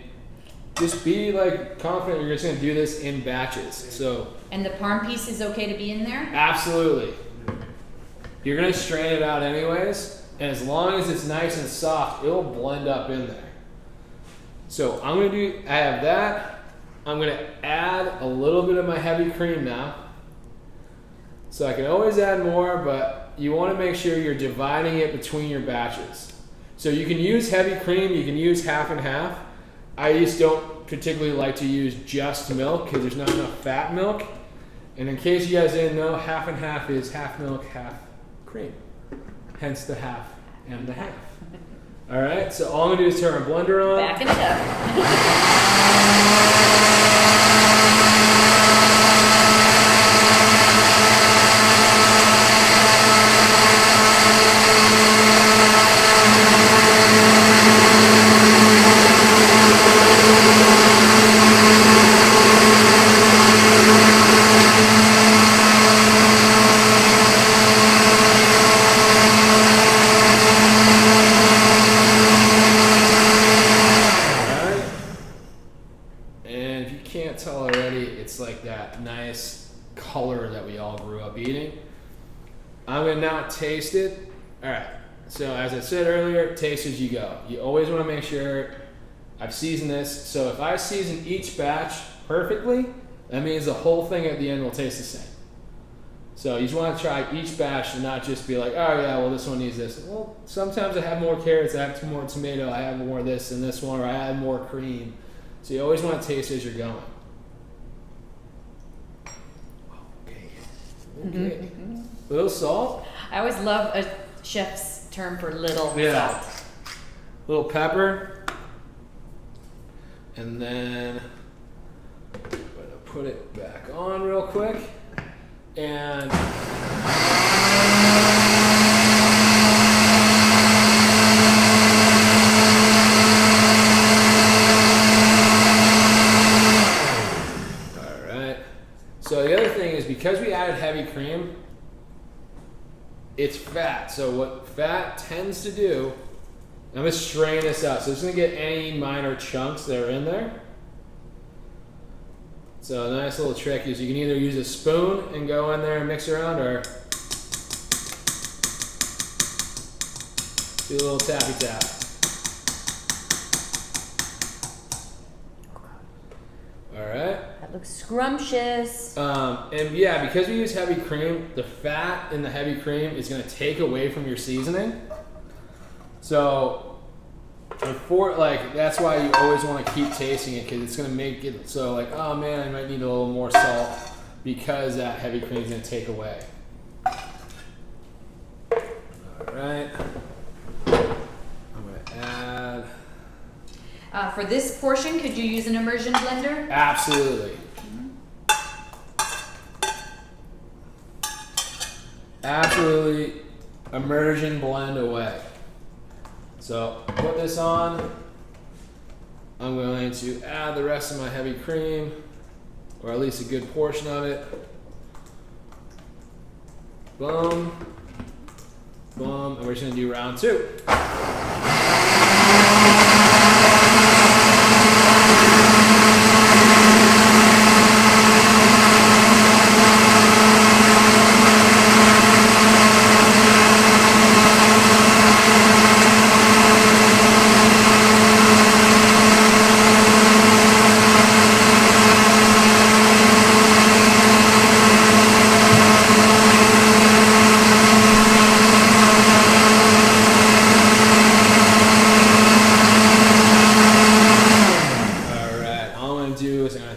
just be like confident you're just gonna do this in batches. So. And the parm piece is okay to be in there? Absolutely. You're gonna strain it out anyways, and as long as it's nice and soft, it'll blend up in there. So I have that. I'm gonna add a little bit of my heavy cream now. So I can always add more, but you wanna make sure you're dividing it between your batches. So you can use heavy cream, you can use half and half. I just don't particularly like to use just milk because there's not enough fat milk. And in case you guys didn't know, half and half is half milk, half cream. Hence the half and the half. All right, so all I'm gonna do is turn our blender on. Backing it up. I'm gonna now taste it. All right, so as I said earlier, taste as you go. You always wanna make sure I've seasoned this. So if I season each batch perfectly, that means the whole thing at the end will taste the same. So you just wanna try each batch and not just be like, oh yeah, well this one needs this. Well, sometimes I have more carrots, I have more tomato, I have more this and this one, or I add more cream. So you always wanna taste as you're going. Okay. Okay. Little salt. I always love a chef's term for little Yeah. salt. Little pepper. And then I'm gonna put it back on real quick. And alright. So the other thing is, because we added heavy cream, it's fat. So what fat tends to do, I'm gonna strain this out. So it's gonna get any minor chunks that are in there. So a nice little trick is you can either use a spoon and go in there and mix around, or do a little tappy tap. Alright. That looks scrumptious. And yeah, because we use heavy cream, the fat in the heavy cream is going to take away from your seasoning. So, that's why you always want to keep tasting it, because it's going to make it so like, oh man, I might need a little more salt, because that heavy cream is going to take away. Alright. I'm going to add. For this portion, could you use an immersion blender? Absolutely. Absolutely immersion blend away. So put this on. I'm going to add the rest of my heavy cream, or at least a good portion of it. Boom. Boom. And we're just going to do round 2.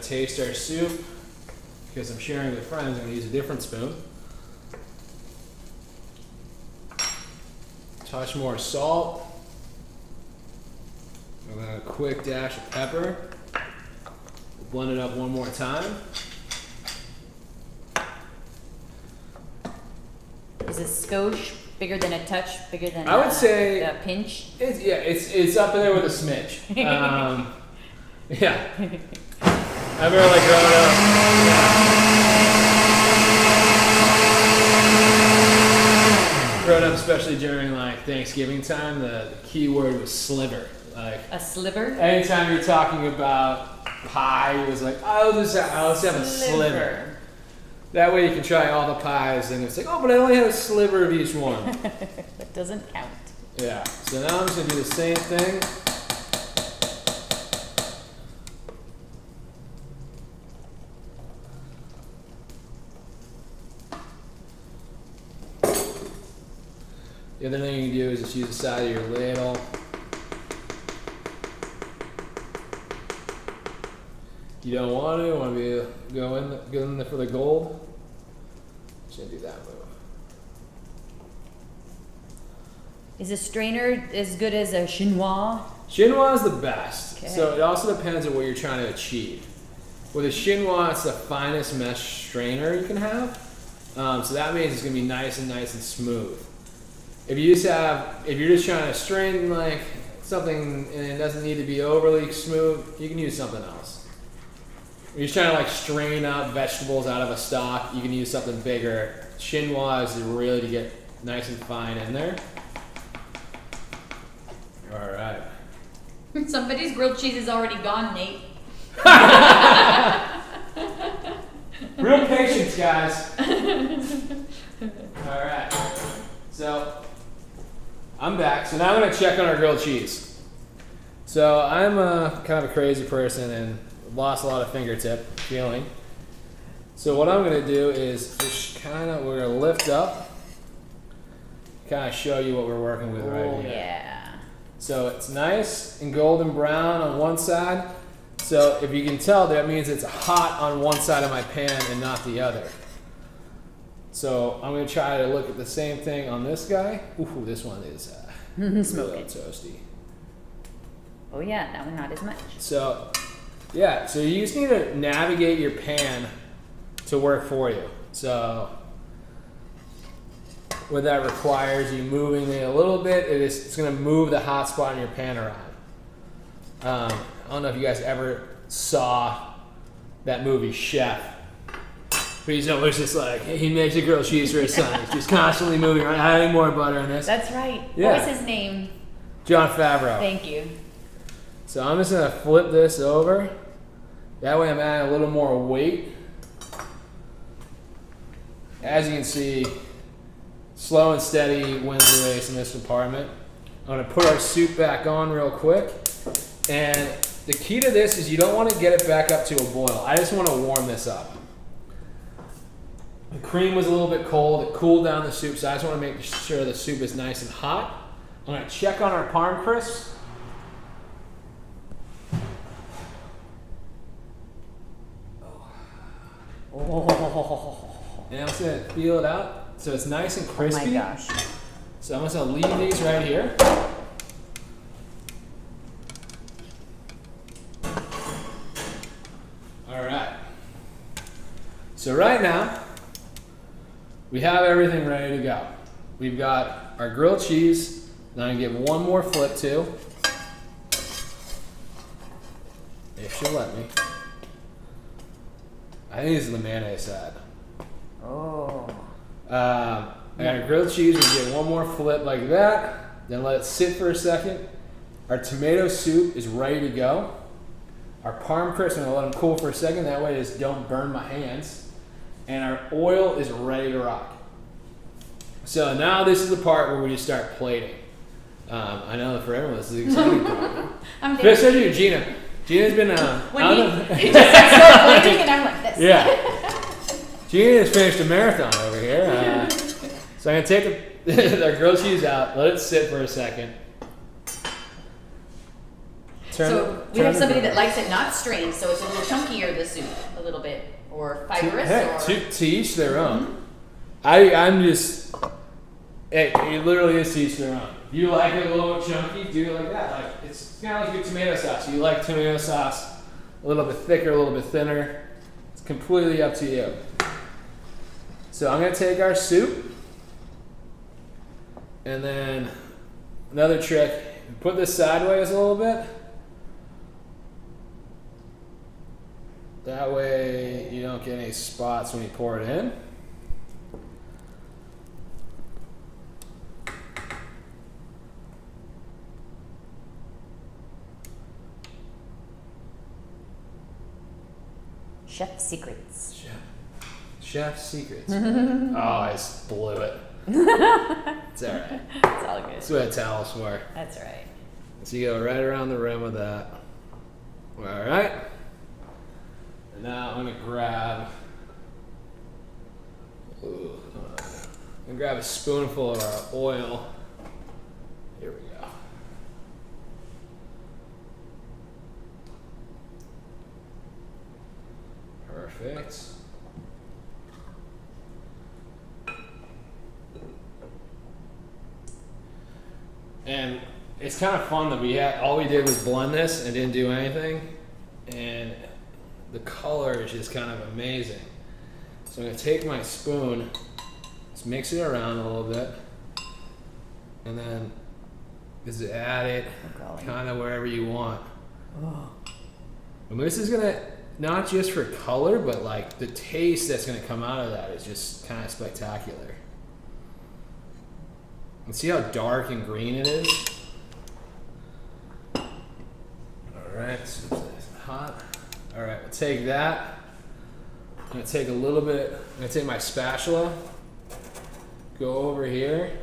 Taste our soup. Because I'm sharing with friends, I'm going to use a different spoon. Touch more salt. And then a quick dash of pepper. Blend it up one more time. Is a skosh bigger than a touch, bigger than I would say a pinch? It's up there with a smidge. Yeah. I remember like growing up. Yeah. Growing up, especially during like Thanksgiving time, the key word was sliver. Like a sliver? Anytime you're talking about pie, it was like, let's have a sliver. That way you can try all the pies, and it's like, oh, but I only had a sliver of each one. That doesn't count. Yeah. So now I'm just gonna do the same thing. The other thing you can do is just use the side of your ladle. You don't want to go in there for the gold. Just gonna do that move. Is a strainer as good as a chinois? Chinois is the best. Okay. So it also depends on what you're trying to achieve. With a chinois, it's the finest mesh strainer you can have. So that means it's gonna be nice and smooth. If you're just trying to strain like something and it doesn't need to be overly smooth, you can use something else. If you're just trying to like strain up vegetables out of a stock, you can use something bigger. Chinois is really to get nice and fine in there. All right. Somebody's grilled cheese is already gone, Nate. Real patience, guys. All right. So I'm back. So now I'm going to check on our grilled cheese. So I'm kind of a crazy person and lost a lot of fingertip feeling. So what I'm going to do is just we're going to lift up, kind of show you what we're working with right here. Yeah. So it's nice and golden brown on one side. So if you can tell, that means it's hot on one side of my pan and not the other. You're just trying to like strain up vegetables out of a stock, you can use something else. If you're just trying to strain like something and it doesn't need to be overly smooth, you can use something else. So So I'm gonna try to look at the same thing on this guy. Ooh, this one is smoking. Toasty. Oh yeah, that one not as much. So, yeah, so you just need to navigate your pan to work for you. So, what that requires you moving it a little bit, it's going to move the hot spot in your pan around. I don't know if you guys ever saw that movie Chef. But he's always just like, he makes a grilled cheese for his son. He's just constantly moving around, adding more butter in this. That's right. Yeah. What was his name? Jon Favreau. Thank you. So I'm just going to flip this over. That way I'm adding a little more weight. As you can see, slow and steady wins the race in this department. I'm going to put our soup back on real quick. And the key to this is you don't want to get it back up to a boil. I just want to warm this up. The cream was a little bit cold. It cooled down the soup, so I just want to make sure the soup is nice and hot. I'm going to check on our Parm Crisps. Oh. And I'm just going to feel it out so it's nice and crispy. Oh my gosh. So I'm just going to leave these right here. All right. So right now, we have everything ready to go. We've got our grilled cheese. Now I'm going to give one more flip to. If she'll let me. I think this is the mayonnaise side. Oh. I got our grilled cheese. We get one more flip like that. Then let it sit for a second. Our tomato soup is ready to go. Our Parm crisps, I'm going to let them cool for a second. That way it just don't burn my hands. And our oil is ready to rock. So now this is the part where we just start plating. I know that for everyone this is the exciting part. Especially you, Gina. Gina's been when he just started plating and I'm like this. Yeah. Gina has finished a marathon over here. So I'm going to take our grilled cheese out, let it sit for a second. So we have somebody that likes it not strained, so it's a little chunkier, the soup, a little bit, or fibrous. To each their own. I'm just, it literally is to each their own. You like it a little chunky, do it like that. Like it's kind of like your tomato sauce. You like tomato sauce a little bit thicker, a little bit thinner. It's completely up to you. So I'm going to take our soup, and then another trick, put this sideways a little bit. That way you don't get any spots when you pour it in. Chef secrets. Chef secrets. Oh, I just blew it. It's all right. It's all good. That's what a towel's for. That's right. So you go right around the rim with that. All right. And now I'm gonna grab a spoonful of our oil. Here we go. Perfect. And it's kind of fun that all we did was blend this and didn't do anything, and the color is just kind of amazing. So I'm gonna take my spoon, just mix it around a little bit, and then just add it kind of wherever you want. Oh. And this is gonna, not just for color, but like the taste that's gonna come out of that is just kind of spectacular. And see how dark and green it is? Alright, so it's hot. Alright, we'll take that. I'm gonna take a little bit, I'm gonna take my spatula, go over here.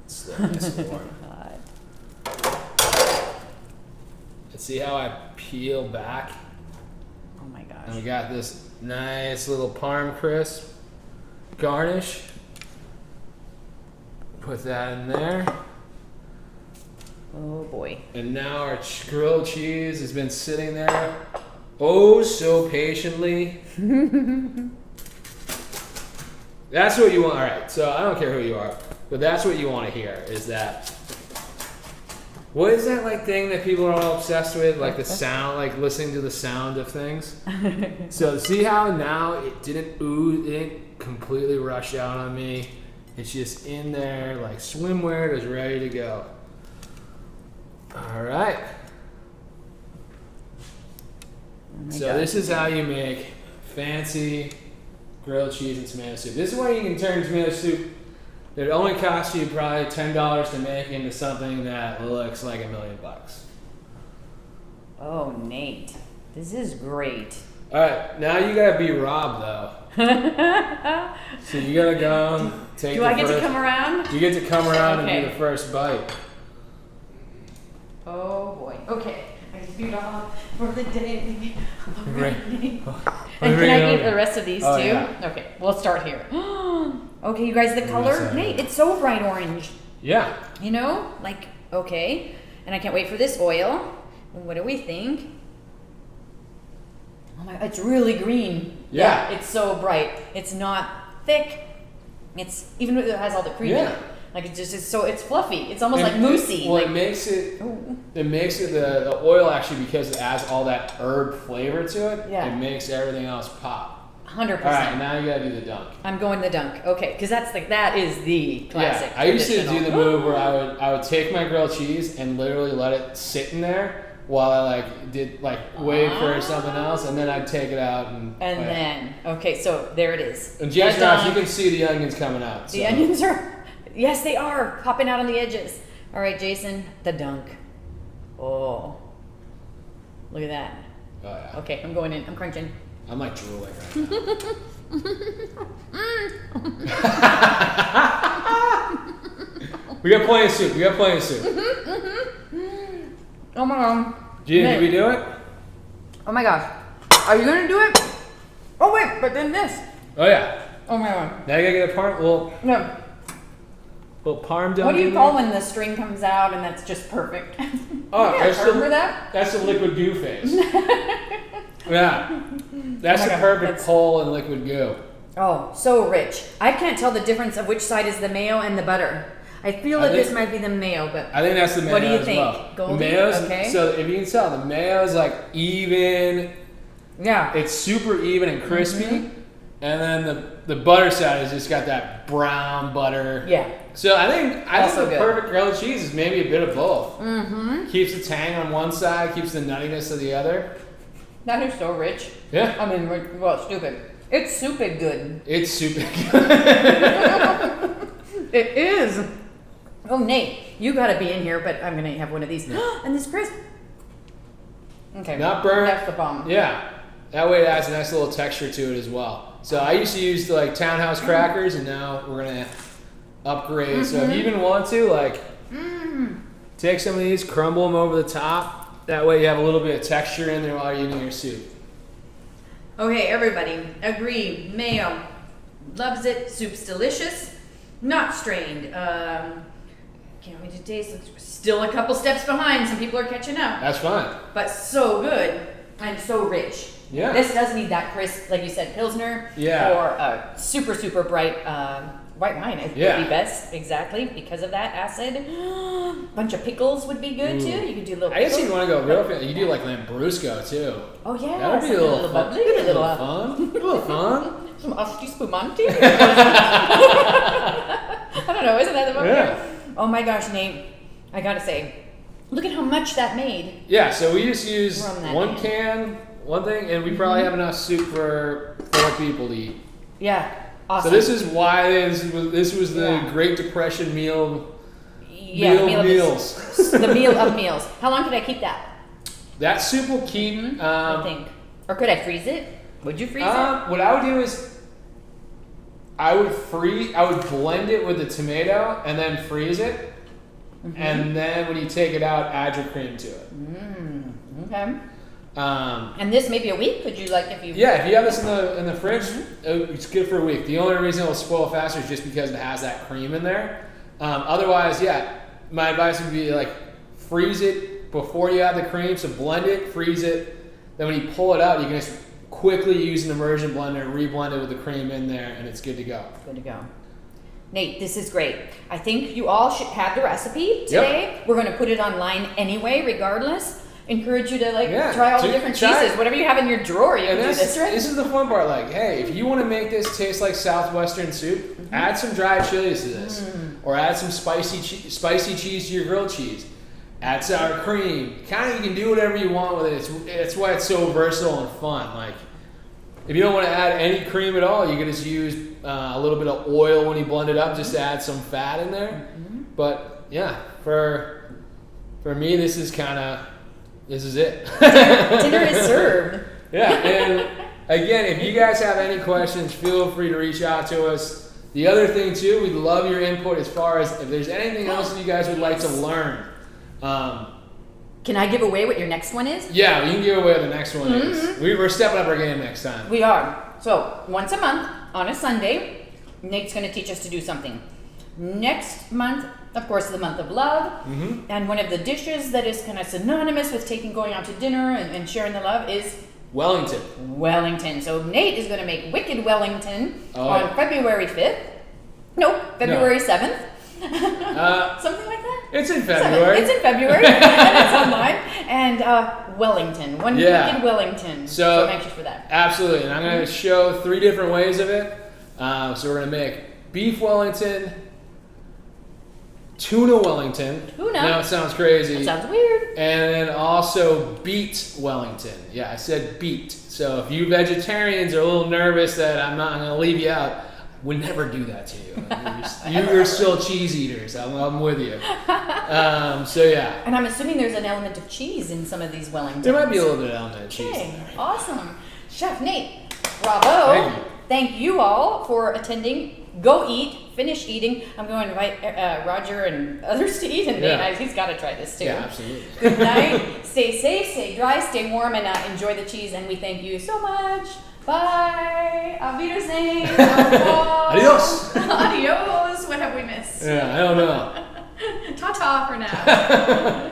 It's nice and warm. And see how I peel back? Oh my gosh. And we got this nice little Parm crisp garnish. Put that in there. Oh boy. And now our grilled cheese has been sitting there oh so patiently. That's what you want. All right, so I don't care who you are, but that's what you want to hear is that. What is that like thing that people are all obsessed with? Like the sound, like listening to the sound of things. So see how now it didn't ooze, it didn't completely rush out on me. It's just in there, like swimwear, it is ready to go. All right. So this is how you make fancy grilled cheese and tomato soup. This is why you can turn tomato soup that only costs you probably $10 to make into something that looks like $1 million. Oh, Nate, this is great. All right, now you gotta be Rob though. So you gotta go take. Do I get to come around? You get to come around Okay. and do the first bite. Oh boy. Okay. I just beat off for the day. Right. And can I eat the rest of these Oh, too? yeah. Okay, we'll start here. Okay, you guys, the What color, is that? Nate, it's so bright orange. Yeah. You know, like okay, and I can't wait for this oil. What do we think? Oh my, it's really green. Yeah. It's so bright. It's not thick. It's even though it has all the cream in Yeah. it. Like it's just it's fluffy. It's almost And like moussey. Well, like, it makes it. Ooh. It makes it the oil actually because it adds all that herb flavor to it. Yeah. It makes everything else pop. 100%. All right, now you gotta do the dunk. I'm going the dunk. Okay, because that is the classic. Yeah, I used to do traditional. the move where I would take my grilled cheese and literally let it sit in there while I like did like wait for something else, and then I'd take it out and. And then okay, so there it is. And James, The now, you dunk. can see the onions coming out. The so. onions are, yes, they are popping out on the edges. All right, Jason, the dunk. Oh, look at that. Oh yeah. Okay, I'm going in. I'm crunching. I'm like drooling right now. We got plenty of soup. We got plenty of soup. Oh my god. Gina, Nate. did we do it? Oh my gosh. Are you gonna do it? Oh wait, but then this. Oh yeah. Oh my god. Now you gotta get a parm. No. Little parm dunk. What do you in call there. when the string comes out and that's just perfect? Oh, Yeah, that's remember the, that? That's the liquid goo phase. Yeah. That's Oh my the God, perfect that's- pull in liquid goo. Oh, so rich. I can't tell the difference of which side is the mayo and the butter. I feel that this might be the mayo, but I think that's the mayo What do you as think? well. Goldie? The mayo's, Okay. so if you can tell, the mayo's like even, yeah. it's super even and crispy. Mm-hmm. And then the butter side has just got that brown butter. Yeah. So I think Also the good. perfect grilled cheese is maybe a bit of both. Mm-hmm. Good. Keeps the tang on one side, keeps the nuttiness of the other. That is so rich. Yeah. I mean, well, stupid. It's Soupid-Good. It's super good. It is. Oh, Nate, you gotta be in here, but I'm gonna have one of these. And this crisp. Okay. Not burnt. That's the bomb. Yeah. That way it adds a nice little texture to it as well. So I used to use like Townhouse crackers, and now we're gonna upgrade. So if you even want to, like, take some of these, crumble them over the top. That way you have a little bit of texture in there while you're eating your soup. Okay, everybody, agree. Mayo. Loves it. Soup's delicious. Not strained. Can't wait to taste. Still a couple steps behind. Some people are catching up. That's fine. But so good and so rich. Yeah. This does need that crisp, like you said, Pilsner. Yeah. Or a super, super bright white wine. It Yeah. would be best, exactly, because of that acid. Bunch of pickles would be good too. You could do little I guess pickles. you want to go real fancy. You do like Lambrusco too. Oh yeah, That would be a something little fun. bubbly, A a little, little fun. A little fun. some asti spumante. I don't know, isn't that the one? Yeah. Oh my gosh, Nate, I gotta say, look at how much that made. Yeah, so we just use From that one can. can, one thing, and we probably have enough soup for 4 people to eat. Yeah, awesome. So this is why this was the Yeah. Great Depression meal yeah, the meal of meals. the meal of meals. How long could I keep that? That soup will keep. I think. Or could I freeze it? Would you freeze it? What I would do is I would blend it with the tomato and then freeze it, and then when you take it out, add your cream to it. Okay. And this maybe a week? Could you like if you? Yeah, if you have this in the fridge, it's good for a week. The only reason it'll spoil faster is just because it has that cream in there. Otherwise, yeah, my advice would be like freeze it before you add the cream. So blend it, freeze it. Then when you pull it out, you can just quickly use an immersion blender, reblend it with the cream in there, and it's good to go. Good to go. Nate, this is great. I think you all should have the recipe today. Yep. We're going to put it online anyway, regardless. Encourage you to try all the different cheeses. Whatever you have in your drawer, you can do this, right? This is the fun part. Like, hey, if you want to make this taste like Southwestern soup, add some dried chilies to this, or add some spicy cheese to your grilled cheese. Add sour cream. Kind of, you can do whatever you want with it. It's why it's so versatile and fun. Like, if you don't want to add any cream at all, you can just use a little bit of oil when you blend it up, just to add some fat in there. But yeah, for me, this is it. Dinner is served. Yeah, and again, if you guys have any questions, feel free to reach out to us. The other thing too, we'd love your input as far as if there's anything else that you guys would like to learn. Can I give away what your next one is? Yeah, you can give away what the next one is. We're stepping up our game next time. We are. So once a month on a Sunday, Nate's going to teach us to do something. Next month, of course, the month of love, and one of the dishes that is kind of synonymous with going out to dinner and sharing the love is Wellington. So Nate is going to make Wicked Wellington on February 5th. Nope, February 7th. Something like that? It's in February. It's in February, and it's online. And Wellington, Wicked Wellington. So I'm anxious for that. Absolutely, and I'm going to show 3 different ways of it. So we're going to make beef Wellington, tuna Wellington. Now it sounds crazy. It sounds weird. And then also beet Wellington. Yeah, I said beet. So if you vegetarians are a little nervous that I'm not going to leave you out, would never do that to you. You're still cheese eaters. I'm with you. So yeah. And I'm assuming there's an element of cheese in some of these Wellingtons. There might be a little bit of element of cheese in there. Awesome. Chef Nate, bravo. Thank you all for attending. Go eat. Finish eating. I'm going to invite Roger and others to eat, and Nate, he's got to try this too. Yeah, absolutely. Good night. Stay safe, stay dry, stay warm, and enjoy the cheese. And we thank you so much. Bye. Auf Wiedersehen. Adios. Adios. What have we missed? Yeah, I don't know. Ta-ta for now.